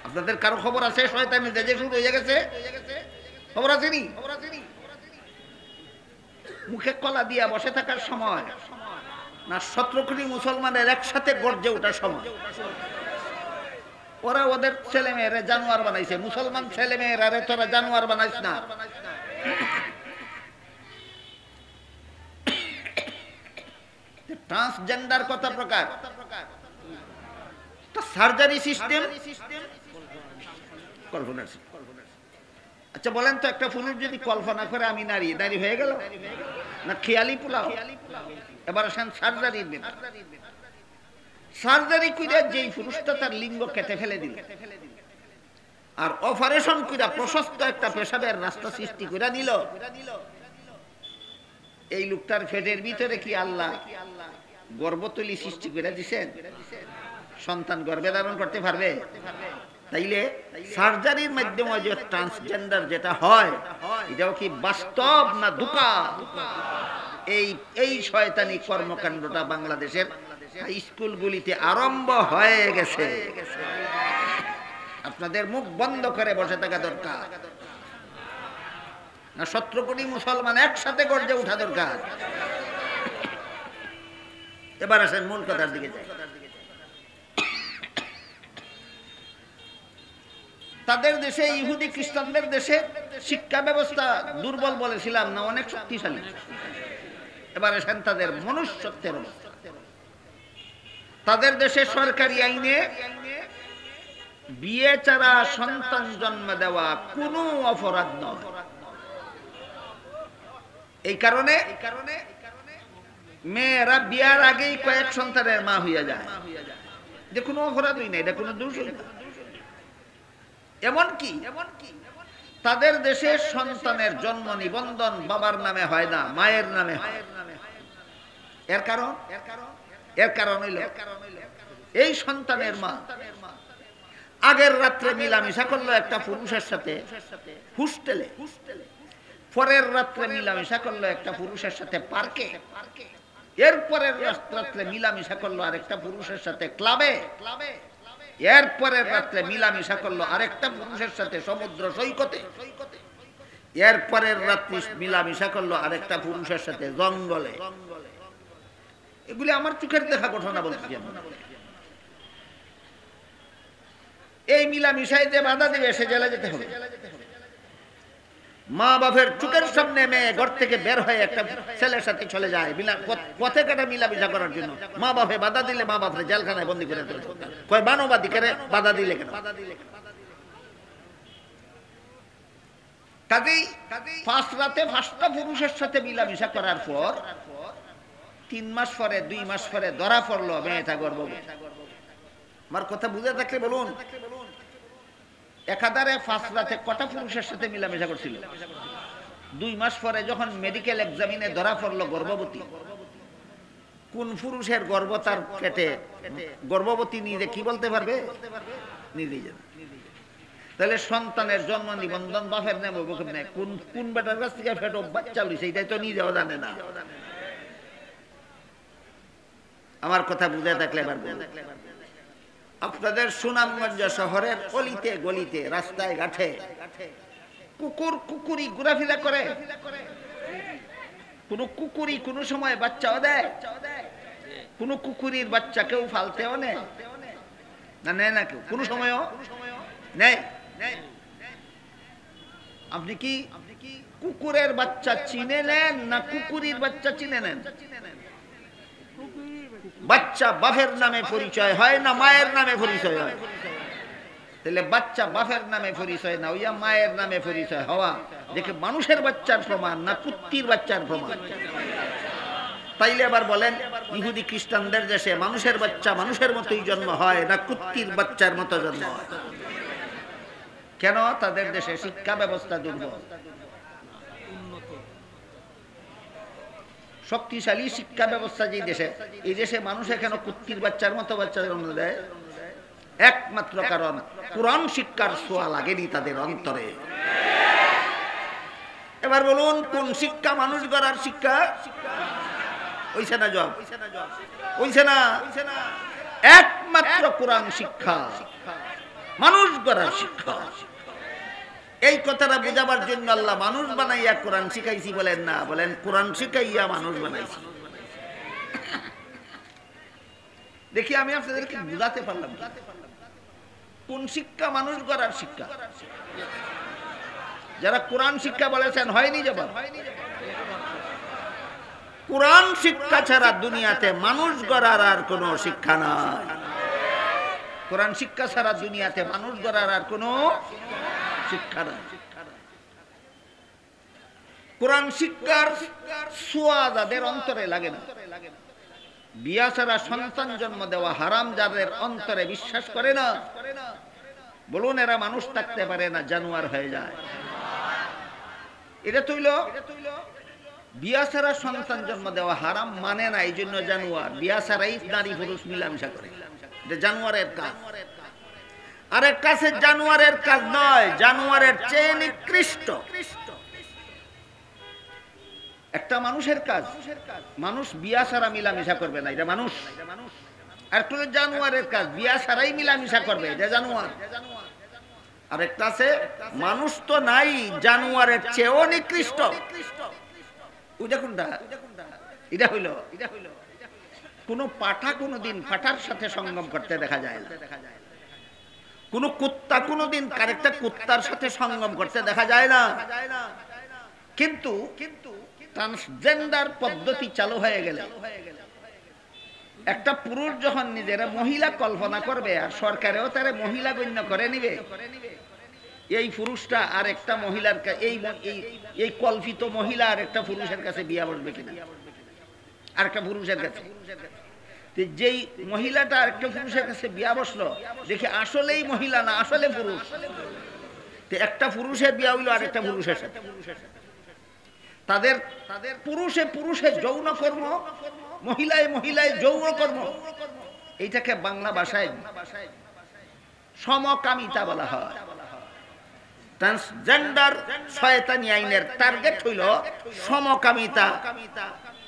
আপনাদের কারো খবর আছে শয়তানি দেশে শুরু হয়ে গেছে? খবর আছে নি? মুখে কলা দিয়া বসে থাকার সময় না 17 কোটি মুসলমানের একসাথে গর্জে ওঠার সময়। ওরা ওদের ছেলে মেয়েরা জানোয়ার বানাইছে, মুসলমান ছেলে মেয়েরা তোরা জানোয়ার বানাইস না। ট্রান্সজেন্ডার কত প্রকার? সার্জারি সিস্টেম, কল্পনার। আচ্ছা বলেন তো, একটা পুরুষ যদি কল্পনা করে আমি নারী, নারী হয়ে গেল না? খেয়ালি পোলাও। এবার আসেন সার্জারির ব্যাপার। সার্জারি কইরা যেই পুরুষটা তার লিঙ্গ কেটে ফেলে দিল, আর অপারেশন কইরা প্রশস্ত একটা পেশাবের রাস্তা সৃষ্টি করে দিল, এই লোকটার পেটের ভিতরে কি আল্লাহ গর্ভতলী সৃষ্টি করে দিছেন? সন্তান গর্ভে ধারণ করতে পারবে? তাইলে সার্জারির মাধ্যমে যে ট্রান্সজেন্ডার যেটা হয় এটাও কি বাস্তব না ধোঁকা? এই শয়তানি কর্মকাণ্ডটা বাংলাদেশের স্কুলগুলিতে আরম্ভ হয়ে গেছে। আপনাদের মুখ বন্ধ করে বসে থাকা দরকার না, 17 কোটি মুসলমান একসাথে গর্জে ওঠা দরকার। এবার আসেন মূল কথার দিকে যাই। তাদের দেশে, ইহুদি খ্রিস্টানদের দেশে শিক্ষা ব্যবস্থা দুর্বল বলেছিলাম না, অনেক শক্তিশালী। এবার আসেন তাদের মনুষ্যত্বের অবস্থা। তাদের দেশে সরকারি আইনে বিয়ে ছাড়া সন্তান জন্ম দেওয়া কোনো অপরাধ নয়। এই কারণে মেয়েরা বিয়ার আগেই কয়েক সন্তানের মা হইয়া যায়। যে কোনো অপরাধই নাই, এটা কোনো দোষ না। এমনকি তাদের দেশে সন্তানের জন্ম নিবন্ধন বাবার নামে হয় না, মায়ের নামে হয়। এর কারণ হইল এই সন্তানের মা আগের রাত্রে মিলামিশা করলো একটা পুরুষের সাথে হোস্টেলে, পরের রাত্রে মিলামিশা করলো একটা পুরুষের সাথে পার্কে, এরপরের রাত্রে মিলামিশা করলো আরেকটা পুরুষের সাথে ক্লাবে, এরপরের রাত্রে মিলামিশা করলো আরেকটা পুরুষের সাথে সমুদ্র সৈকতে, এরপরের রাত্রি মিলামিশা করলো আরেকটা পুরুষের সাথে জঙ্গলে। এগুলি আমার চোখের দেখা ঘটনা বলছি। এই মিলামিশায় যে বাধা দিবে সে জেলে যেতে হবে। মা বাপের চোখের সামনে মেয়ে ঘর থেকে বের হয়ে একটা ছেলের সাথে চলে যায় পথে কাটা মিলামিশা করার জন্য। মা বাপে বাধা দিলে মা বাপের জেলখানায় বন্দী করে দেবে। কয় মানবাদী করে বাধা দিলে কেন? কাজেই ফার্স্ট রাতে ফার্স্টটা পুরুষের সাথে মিলামিশা করার পর 3 মাস পরে 2 মাস পরে ধরা পড়লো মেয়েটা গর্ভবতী। আমার কথা বুঝে থাকলে বলুন, একাধারে ফার্স্ট রাতে কটা পুরুষের সাথে মিলামেশা করছিল? 2 মাস পরে যখন মেডিকেল এক্সামিনে ধরা পড়লো গর্ভবতী, কোন পুরুষের গর্ভ তার পেটে? গর্ভবতী নিজে কি বলতে পারবে? নিজেই জানে। তাহলে সন্তানের জন্ম নিবন্ধন বাপের নেব কোন বেটার কাছ থেকে ফেটো বাচ্চা লইছে এটাই তো নিজেও জানে না। আমার কথা বুঝে থাকলে এবার আপনাদের সুনামগঞ্জ শহরের অলিতে গলিতে রাস্তায় ঘাটে কুকুরি ঘোরাফেরা করে। কোন কুকুরি কোন সময় বাচ্চাও দেয়? কোন কুকুরির বাচ্চা কেউ ফালতেও নেয় না? নেয় না কেউ? কোন সময়ও নেয়? আপনি কি কুকুরের বাচ্চা চিনে নেন না কুকুরির বাচ্চা চিনে নেন? বাচ্চা বাপের নামে পরিচয় হয় না মায়ের নামে পরিচয় হয়? তাহলে বাচ্চা বাপের নামে পরিচয় না হইয়া মায়ের নামে পরিচয় হওয়া দেখে মানুষের বাচ্চার প্রমাণ না কুত্তির বাচ্চার প্রমাণ? তাইলে আবার বলেন, ইহুদি খ্রিস্টানদের দেশে মানুষের বাচ্চা মানুষের মতোই জন্ম হয় না কুত্তির বাচ্চার মতো জন্ম হয়? কেন? তাদের দেশে শিক্ষা ব্যবস্থা দুর্বল। শক্তিশালী শিক্ষা ব্যবস্থা যে দেশে, এই দেশে মানুষ কেন কুত্তির বাচ্চার মতো বাচ্চা জন্ম দেয়? একমাত্র কারণ কোরআন শিক্ষার ছোঁয়া লাগেনি তাদের অন্তরে। এবার বলুন, কোন শিক্ষা মানুষ গড়ার শিক্ষা? হইছে না জব? হইছে না? একমাত্র কোরআন শিক্ষা মানুষ গড়ার শিক্ষা। এই কথাটা বোঝাবার জন্য আল্লাহ মানুষ বানাইয়া কোরআন শিখাইছি বলেন না, বলেন কোরআন শিখাইয়া মানুষ বানাইছি। দেখি আমি আপনাদেরকে বুঝাতে পারলাম কোন শিক্ষা মানুষ গড়ার শিক্ষা? যারা কোরআন শিক্ষা বলেছেন হয়নি জবাব। কোরআন শিক্ষা ছাড়া দুনিয়াতে মানুষ গড়ার আর কোনো শিক্ষা নাই। কোরআন শিক্ষা ছাড়া দুনিয়াতে মানুষ গড়ার আর কোনো শিক্ষা নাই। কোরআন শিক্ষার ছোঁয়া যাদের অন্তরে লাগে না, বিয়া ছাড়া সন্তান জন্ম দেওয়া হারাম যাদের অন্তরে বিশ্বাস করে না, বলুন এরা মানুষ থাকতে পারে না, জানোয়ার হয়ে যায়। এটা তৈল বিয়া ছাড়া সন্তান জন্ম দেওয়া হারাম মানে না, এই জন্য জানোয়ার। বিয়া ছাড়াই নারী পুরুষ মিলামেশা করে, এটা জানোয়ারের কাজ। আরেকটা আছে জানোয়ারের কাজ নয়, জানোয়ারের চেয়ে নিকৃষ্ট একটা মানুষের কাজ। মানুষ বিয়া ছাড়া মিলামিশা করবে না, এটা মানুষ। আর একটা জানোয়ারের কাজ, বিয়া ছাড়াই মিলামিশা করবে, এটা জানোয়ার। আরেকটা আছে মানুষ তো নাই, জানোয়ারের চেয়েও নিকৃষ্ট। ওইটা কোনটা? এটা হইল কোন পাঠা কোনদিন পাঠার সাথে সঙ্গম করতে দেখা যায় না, কোন কুত্তা কোনদিন আরেকটা কুত্তার সাথে সঙ্গম করতে দেখা যায় না। কিন্তু ট্রান্সজেন্ডার পদ্ধতি চালু হয়ে গেলে একটা পুরুষ যখন নিজেরা মহিলা কল্পনা করবে আর সরকারেও তারে মহিলা গণ্য করে নিবে, এই পুরুষটা আর একটা মহিলার এই কল্পিত মহিলা আর একটা পুরুষের কাছে বিয়া বসবে কিনা, আর একটা পুরুষের কাছে। যেই মহিলাটা আর একটা পুরুষের কাছে বিয়া বসলো, দেখে আসলেই মহিলা না, আসলে পুরুষ। একটা পুরুষের বিয়া হইলো আর একটা পুরুষের সাথে। তাদের পুরুষে পুরুষে যৌন কর্ম, মহিলায় মহিলায় যৌন কর্ম, এইটাকে বাংলা ভাষায় সমকামিতা বলা হয়। ট্রান্সজেন্ডার শয়তানি আইনের টার্গেট হইল সমকামিতা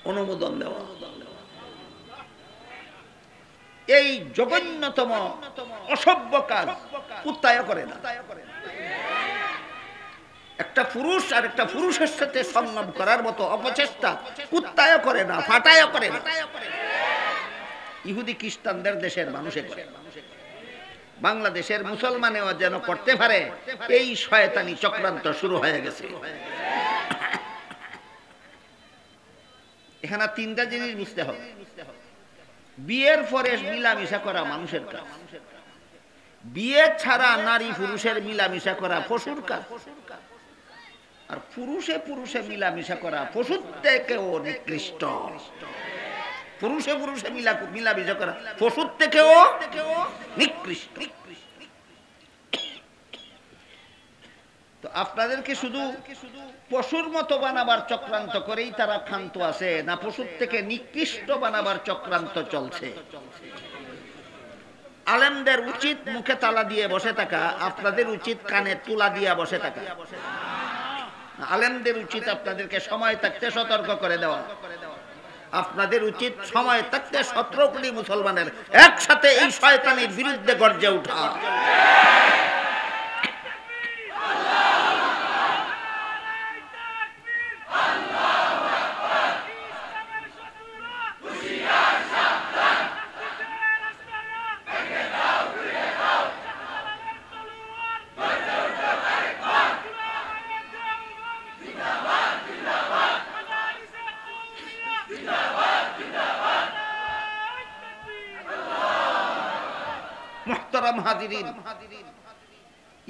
অনুমোদন দেওয়া। এই জঘন্যতম অসভ্য কাজ কুত্তায় করে না। একটা পুরুষ আর একটা পুরুষের সাথে সঙ্গম করার মতো অপচেষ্টা কুত্তায় করে না, ফাটায় করে না। ইহুদি খ্রিস্টানদের দেশের মানুষে করে, বাংলাদেশের মুসলমানেও যেন করতে পারে, এই শয়তানি চক্রান্ত শুরু হয়ে গেছে। এখানে তিনটা জিনিস বুঝতে হবে। বিয়ের পরে মিলামিশা করা মানুষের কাজ, বিয়ে ছাড়া নারী পুরুষের মিলামিশা করা পশুর কাজ, আর পুরুষে পুরুষে মিলামিশা করা পশুর থেকেও নিকৃষ্ট। পুরুষে পুরুষে মিলামিশা করা পশুর থেকেও নিকৃষ্ট। তো আপনাদেরকে শুধু পশুর মতো বানাবার চক্রান্ত করেই তারা ক্ষান্ত আছে, না পশুর থেকে নিকৃষ্ট বানাবার চক্রান্ত চলছে? আলেমদের উচিত মুখে তালা দিয়ে বসে থাকা, আপনাদের উচিত কানে তুলা দিয়ে বসে থাকা। আলেমদের উচিত আপনাদেরকে সময় থাকতে সতর্ক করে দেওয়া। আপনাদের উচিত সময় থাকতে 17 কোটি মুসলমানের একসাথে এই শয়তানির বিরুদ্ধে গর্জে ওঠা।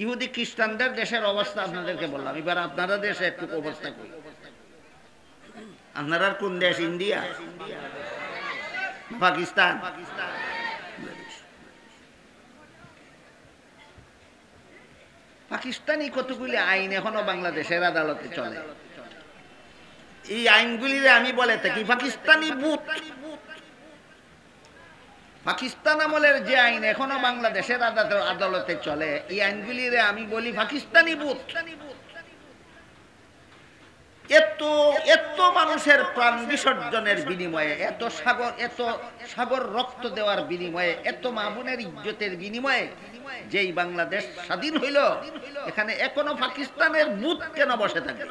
ইহুদি খ্রিস্টানদের দেশের অবস্থা আপনাদেরকে বললাম, এবার আপনারা দেশে একটু অবস্থা করি। আপনারা কোন দেশ? ইন্ডিয়া, পাকিস্তান? পাকিস্তানি কতগুলি আইন এখনো বাংলাদেশের আদালতে চলে। এই আইনগুলিরে আমি বলে থাকি পাকিস্তানি ভূত। পাকিস্তান আমলের যে আইন এখনো বাংলাদেশের আদালতে চলে, এই আইনগুলিরে আমি বলি পাকিস্তানি ভূত। এত মানুষের প্রাণ বিসর্জনের বিনিময়ে, এত সাগর রক্ত দেওয়ার বিনিময়ে, এত মা বোনের ইজ্জতের বিনিময়ে যেই বাংলাদেশ স্বাধীন হইল, এখানে এখনো পাকিস্তানের ভূত কেন বসে থাকে?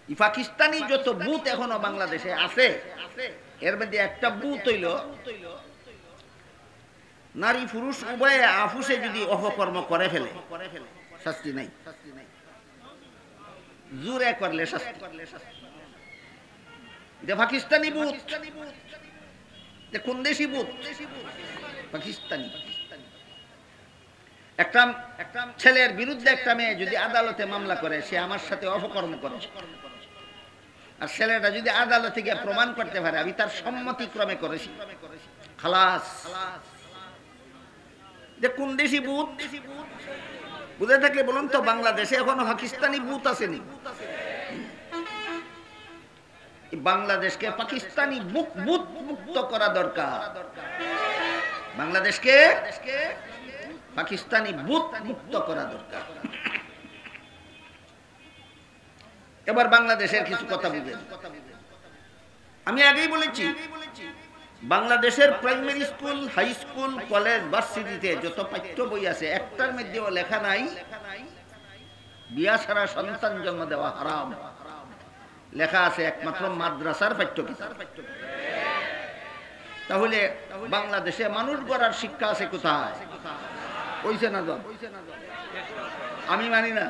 পাকিস্তানি যত ভূত এখনো বাংলাদেশে আছে, এর মধ্যে একটা ভূত হইল নারী পুরুষ উভয়ে আফুসে যদি অপকর্ম করে ফেলে শাস্তি নাই, জোরে করলে শাস্তি। পাকিস্তানি ভূত। কোন দেশি ভূত? পাকিস্তানি। একটা ছেলের বিরুদ্ধে একটা মেয়ে যদি আদালতে মামলা করে, সে আমার সাথে অপকর্ম করে, আর ছেলেটা যদি আদালতে গিয়ে প্রমাণ করতে পারে আমি তার সম্মতিক্রমে করেছি, খালাস। কোন দেশি ভূত? বুঝে থাকলে বলুন তো, বাংলাদেশে এখনো পাকিস্তানি ভূত আসেনি। বাংলাদেশকে পাকিস্তানি ভূত মুক্ত করা দরকার। বাংলাদেশকে পাকিস্তানি বুত মুক্ত করা দরকার। এবার বাংলাদেশের কিছু কথা বুঝেন। আমি আগেই বলেছি, বাংলাদেশের primary school, high school, college, ভার্সিটিতে যত পাঠ্য বই আছে একটার মধ্যেও লেখা নাই বিয়া ছাড়া সন্তান জন্ম দেওয়া হারাম। লেখা আছে একমাত্র মাদ্রাসার পাঠ্যপুস্তক। তাহলে বাংলাদেশে মানুষ গড়ার শিক্ষা আছে কোথায়? কইছে না জন? আমি মানি না।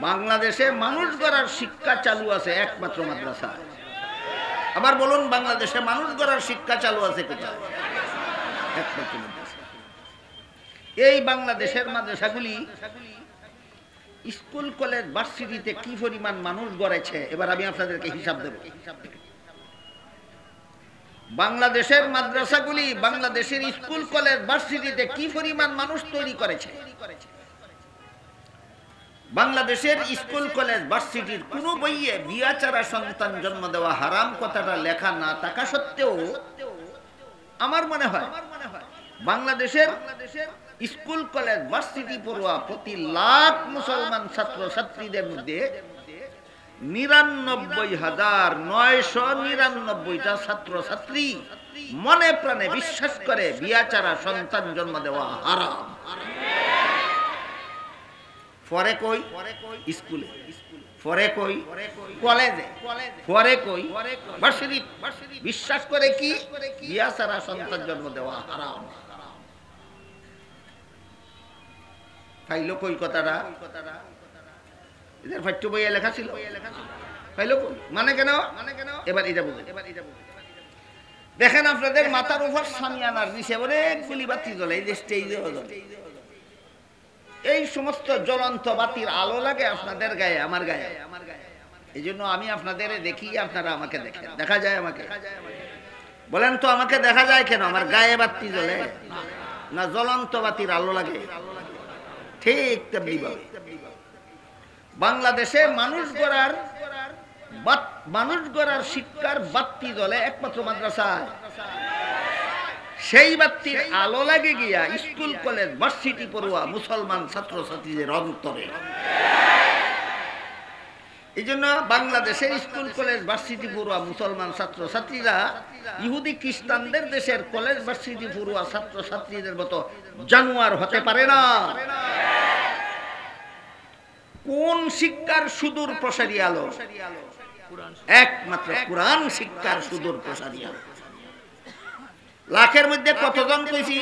বাংলাদেশে মানুষ গড়ার শিক্ষা চালু আছে একমাত্র মাদ্রাসা। আবার বলুন, বাংলাদেশে মানুষ গড়ার শিক্ষা চালু আছে কোথায়? একমাত্র মাদ্রাসা। এই বাংলাদেশের মাদ্রাসাগুলি স্কুল, কলেজ, ভার্সিটিতে কি পরিমাণ মানুষ গড়েছে এবার আমি আপনাদেরকে হিসাব দেব। বাংলাদেশের মাদ্রাসাগুলি, বাংলাদেশের স্কুল, কলেজ, ভার্সিটিতে কি পরিমাণ মানুষ তৈরি করেছে। বাংলাদেশের স্কুল, কলেজ, ভার্সিটির কোন বইয়ে বিয়া ছাড়া সন্তান জন্ম দেওয়া হারাম কথাটা লেখা না থাকা সত্ত্বেও আমার মনে হয় বাংলাদেশের স্কুল, কলেজ, ভার্সিটি পড়ুয়া প্রতি লাখ মুসলমান ছাত্র ছাত্রীদের মধ্যে ৯৯,৯৯৯টা ছাত্র ছাত্রী মনে প্রাণে বিশ্বাস করে বিয়া ছাড়া সন্তান জন্ম দেওয়া হারাম। পরে কই স্কুলে, পরে কই কলেজে, পরে কই ভার্সিটি বিশ্বাস করে কি বিয়া ছাড়া সন্তান জন্ম দেওয়া হারাম। পাইলো কই কথাটা? এদের পাঠ্য বইয়ে লেখা ছিল। পাইলো কই? মানে কেন? এবার এটা বুঝে। দেখেন আপনাদের মাথার উপর সামিয়ানার নিচে অনেকগুলি বাতি জ্বলে, এই যে স্টেজে জ্বলে। এই সমস্ত জ্বলন্ত বাতির আলো লাগে আপনাদের গায়ে, আমার গায়ে। এই জন্য আমি আপনাদের দেখি, আপনারা আমাকে দেখেন। দেখা যায় আমাকে? বলেন তো আমাকে দেখা যায় কেন? আমার গায়ে বাতি জ্বলে না জ্বলন্ত বাতির আলো লাগে? ঠিক তেমনি ভাবে বাংলাদেশে মানুষ গড়ার শিক্ষার বাতি জ্বলে একমাত্র মাদ্রাসায়। সেই বাতির আলো লাগে গিয়া স্কুল, কলেজ, ভার্সিটি পড়ুয়া মুসলমান ছাত্র ছাত্রীদের অন্তরে। এই জন্য বাংলাদেশের স্কুল, কলেজ, ভার্সিটি পড়ুয়া মুসলমান ছাত্র ছাত্রীরা ইহুদি খ্রিস্টানদের দেশের কলেজ, ভার্সিটি পড়ুয়া ছাত্র ছাত্রীদের মতো জানোয়ার হতে পারে না। কোন শিক্ষার সুদূর প্রসারী আলো? একমাত্র কোরআন শিক্ষার সুদূর প্রসারী আলো। লাখের মধ্যে কতজন কইছি?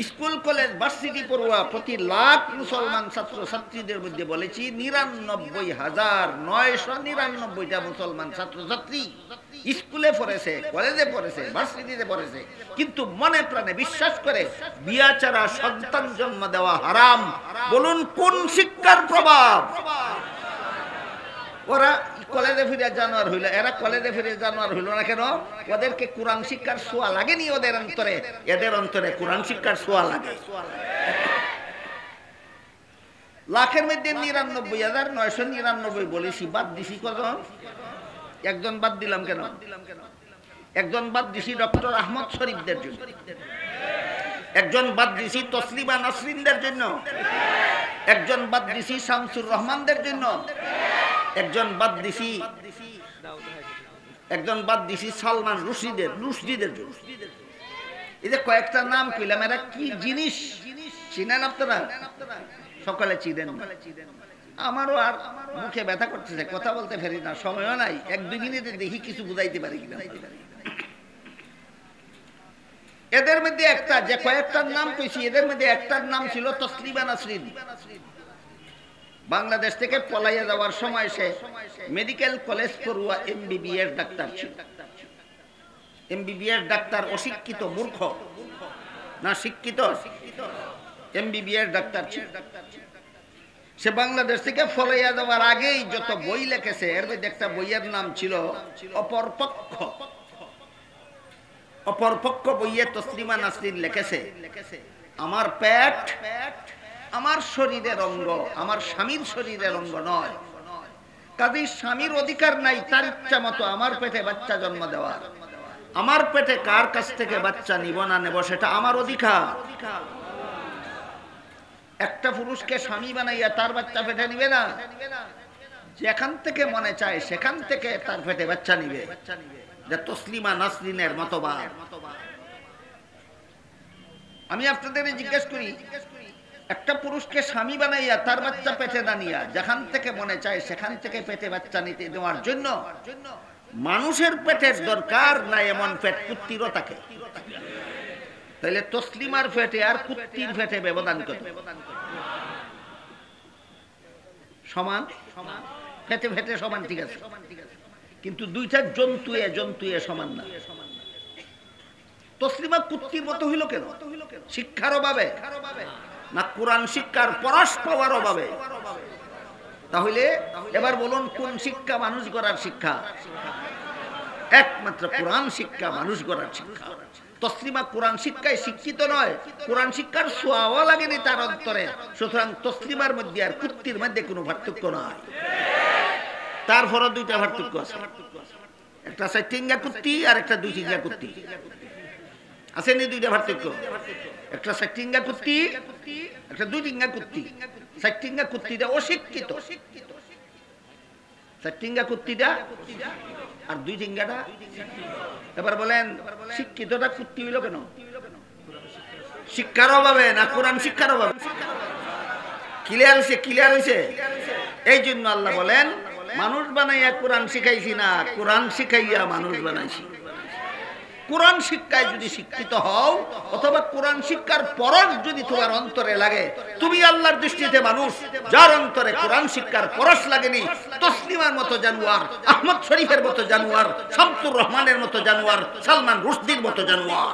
স্কুল, কলেজ, ভার্সিটি পড়ুয়া প্রতি লাখ মুসলমান ছাত্র ছাত্রীদের মধ্যে বলেছি ৯৯,৯৯৯টা মুসলমান ছাত্র ছাত্রী স্কুলে পড়েছে, কলেজে পড়েছে, ভার্সিটিতে পড়েছে, কিন্তু মনে প্রাণে বিশ্বাস করে বিয়া ছাড়া সন্তান জন্ম দেওয়া হারাম। বলুন কোন শিক্ষার প্রভাব? ওরা কলেজে ফিরে জানোয়ার হইল। এরা কলেজে ফিরে জানোয়ার হইল না কেন? ওদেরকে কোরআন শিক্ষার ছোঁয়া লাগেনি ওদের অন্তরে। এদের অন্তরে কোরআন শিক্ষার ছোঁয়া লাগে। লাখের মধ্যে ৯৯,৯৯৯ বলেছি, বাদ দিছি কজন? একজন বাদ দিলাম কেন? একজন বাদ দিছি ডক্টর আহমদ শরীফদের জন্য, একজন বাদ দিছি তসলিমা নাসরিনদের জন্য, একজন বাদ দিছি শামসুর রহমানদের জন্য, একজন বাদ দিছি সালমান রুশদিদের জন্য। এই যে কয়েকটা নাম কইলাম, এরা কি জিনিস চিনেন আপনারা? সকালে চিনেন। আমারও আর মুখে ব্যথা করতেছে, কথা বলতে পারি না, সময়ও নাই। ১-২ মিনিটে দেখি কিছু বুঝাইতে পারি কিনা। এদের মধ্যে একটা, যে কয়েকটার নাম কইছি, এদের মধ্যে একটার নাম ছিল তসলিমা নাসরিন। বাংলাদেশ থেকে পলাইয়া যাওয়ার সময় সে মেডিকেল কলেজ পড়ুয়া MBBS ডাক্তার ছিল। MBBS ডাক্তার অশিক্ষিত, মূর্খ না শিক্ষিত? MBBS ডাক্তার ছিল। সে বাংলাদেশ থেকে পলাইয়া যাওয়ার আগেই যত বই লিখেছে, এর মধ্যে একটা বইয়ের নাম ছিল অপরপক্ষ। অপরপক্ষ বইয়ে তসলিমা নাসরিন লিখেছে, আমার পেট আমার শরীরের অঙ্গ, আমার স্বামীর শরীরের অঙ্গ নয়। কাজেই স্বামীর অধিকার নাই তার ইচ্ছা মতো আমার পেটে বাচ্চা জন্ম দেওয়ার। আমার পেটে কার কাছ থেকে বাচ্চা নিব না নেব সেটা আমার অধিকার। একটা পুরুষকে স্বামী বানাইয়া তার বাচ্চা পেটে নিবে না, যেখান থেকে মনে চায় সেখান থেকে তার পেটে বাচ্চা নিবে। যে তসলিমা নাসরিনের মতবাদ। আমি আপনাদের জিজ্ঞেস করি, একটা পুরুষকে স্বামী বানাইয়া তার বাচ্চা পেটে না নিয়া যেখান থেকে মনে চায় সেখান থেকে পেটে বাচ্চা নিতে দেওয়ার জন্য মানুষের পেটের দরকার না এমন পেট কুত্তিরও থাকে? তাহলে তসলিমার পেটে আর কুত্তির পেটে ব্যবধান কত? সমান? ফেটে ফেটে সমান, ঠিক আছে, কিন্তু দুইটা জন্তুয়ে সমান না। তসলিমা কুত্তির মতো হইল কেন? শিক্ষার অভাবে না কোরআন শিক্ষার পরশ পাওয়ার অভাবে? তাহলে এবার বলুন, কোন শিক্ষা মানুষ গড়ার শিক্ষা? একমাত্র কোরআন শিক্ষা মানুষ গড়ার শিক্ষা। তসলিমা কোরআন শিক্ষায় শিক্ষিত নয়, কোরআন শিক্ষার ছোঁয়াও লাগেনি তার অন্তরে। সুতরাং তসলিমার মধ্যে আর কুত্তির মধ্যে কোনো পার্থক্য নয়। তারপরও দুইটা পার্থক্য আছে, একটা চারটিঙ্গা কুত্তি আর একটা দুই টিঙ্গা কুত্তি। আসেনি দুইটা পার্থক্য? একটা চারটিঙ্গা কুত্তি, একটা দুই টিঙ্গা কুত্তি। চারটিঙ্গা কুত্তিটা অশিক্ষিত, চারটিঙ্গা কুত্তিটা আর দুই টিঙ্গাটা। এবার বলেন, শিক্ষিতটা কুত্তি হইল কেন? শিক্ষার অভাবে না কোরআন শিক্ষার অভাবে? ক্লিয়ার হয়েছে? ক্লিয়ার হয়েছে? এই জন্য আল্লাহ বলেন, মানুষ বানাইয়া কোরআন শিখাইছি না, কোরআন শিখাইয়া মানুষ বানাইছি। কোরআন শিক্ষায় যদি শিক্ষিত হও অথবা কোরআন শিক্ষার পরশ যদি তোমার অন্তরে লাগে, তুমি আল্লাহর দৃষ্টিতে মানুষ। যার অন্তরে কোরআন শিক্ষার পরশ লাগেনি, তসলিমার মতো জানোয়ার, আহমদ শরীফের মতো জানোয়ার, শামসুর রহমানের মতো জানোয়ার, সালমান রুশদির মতো জানোয়ার।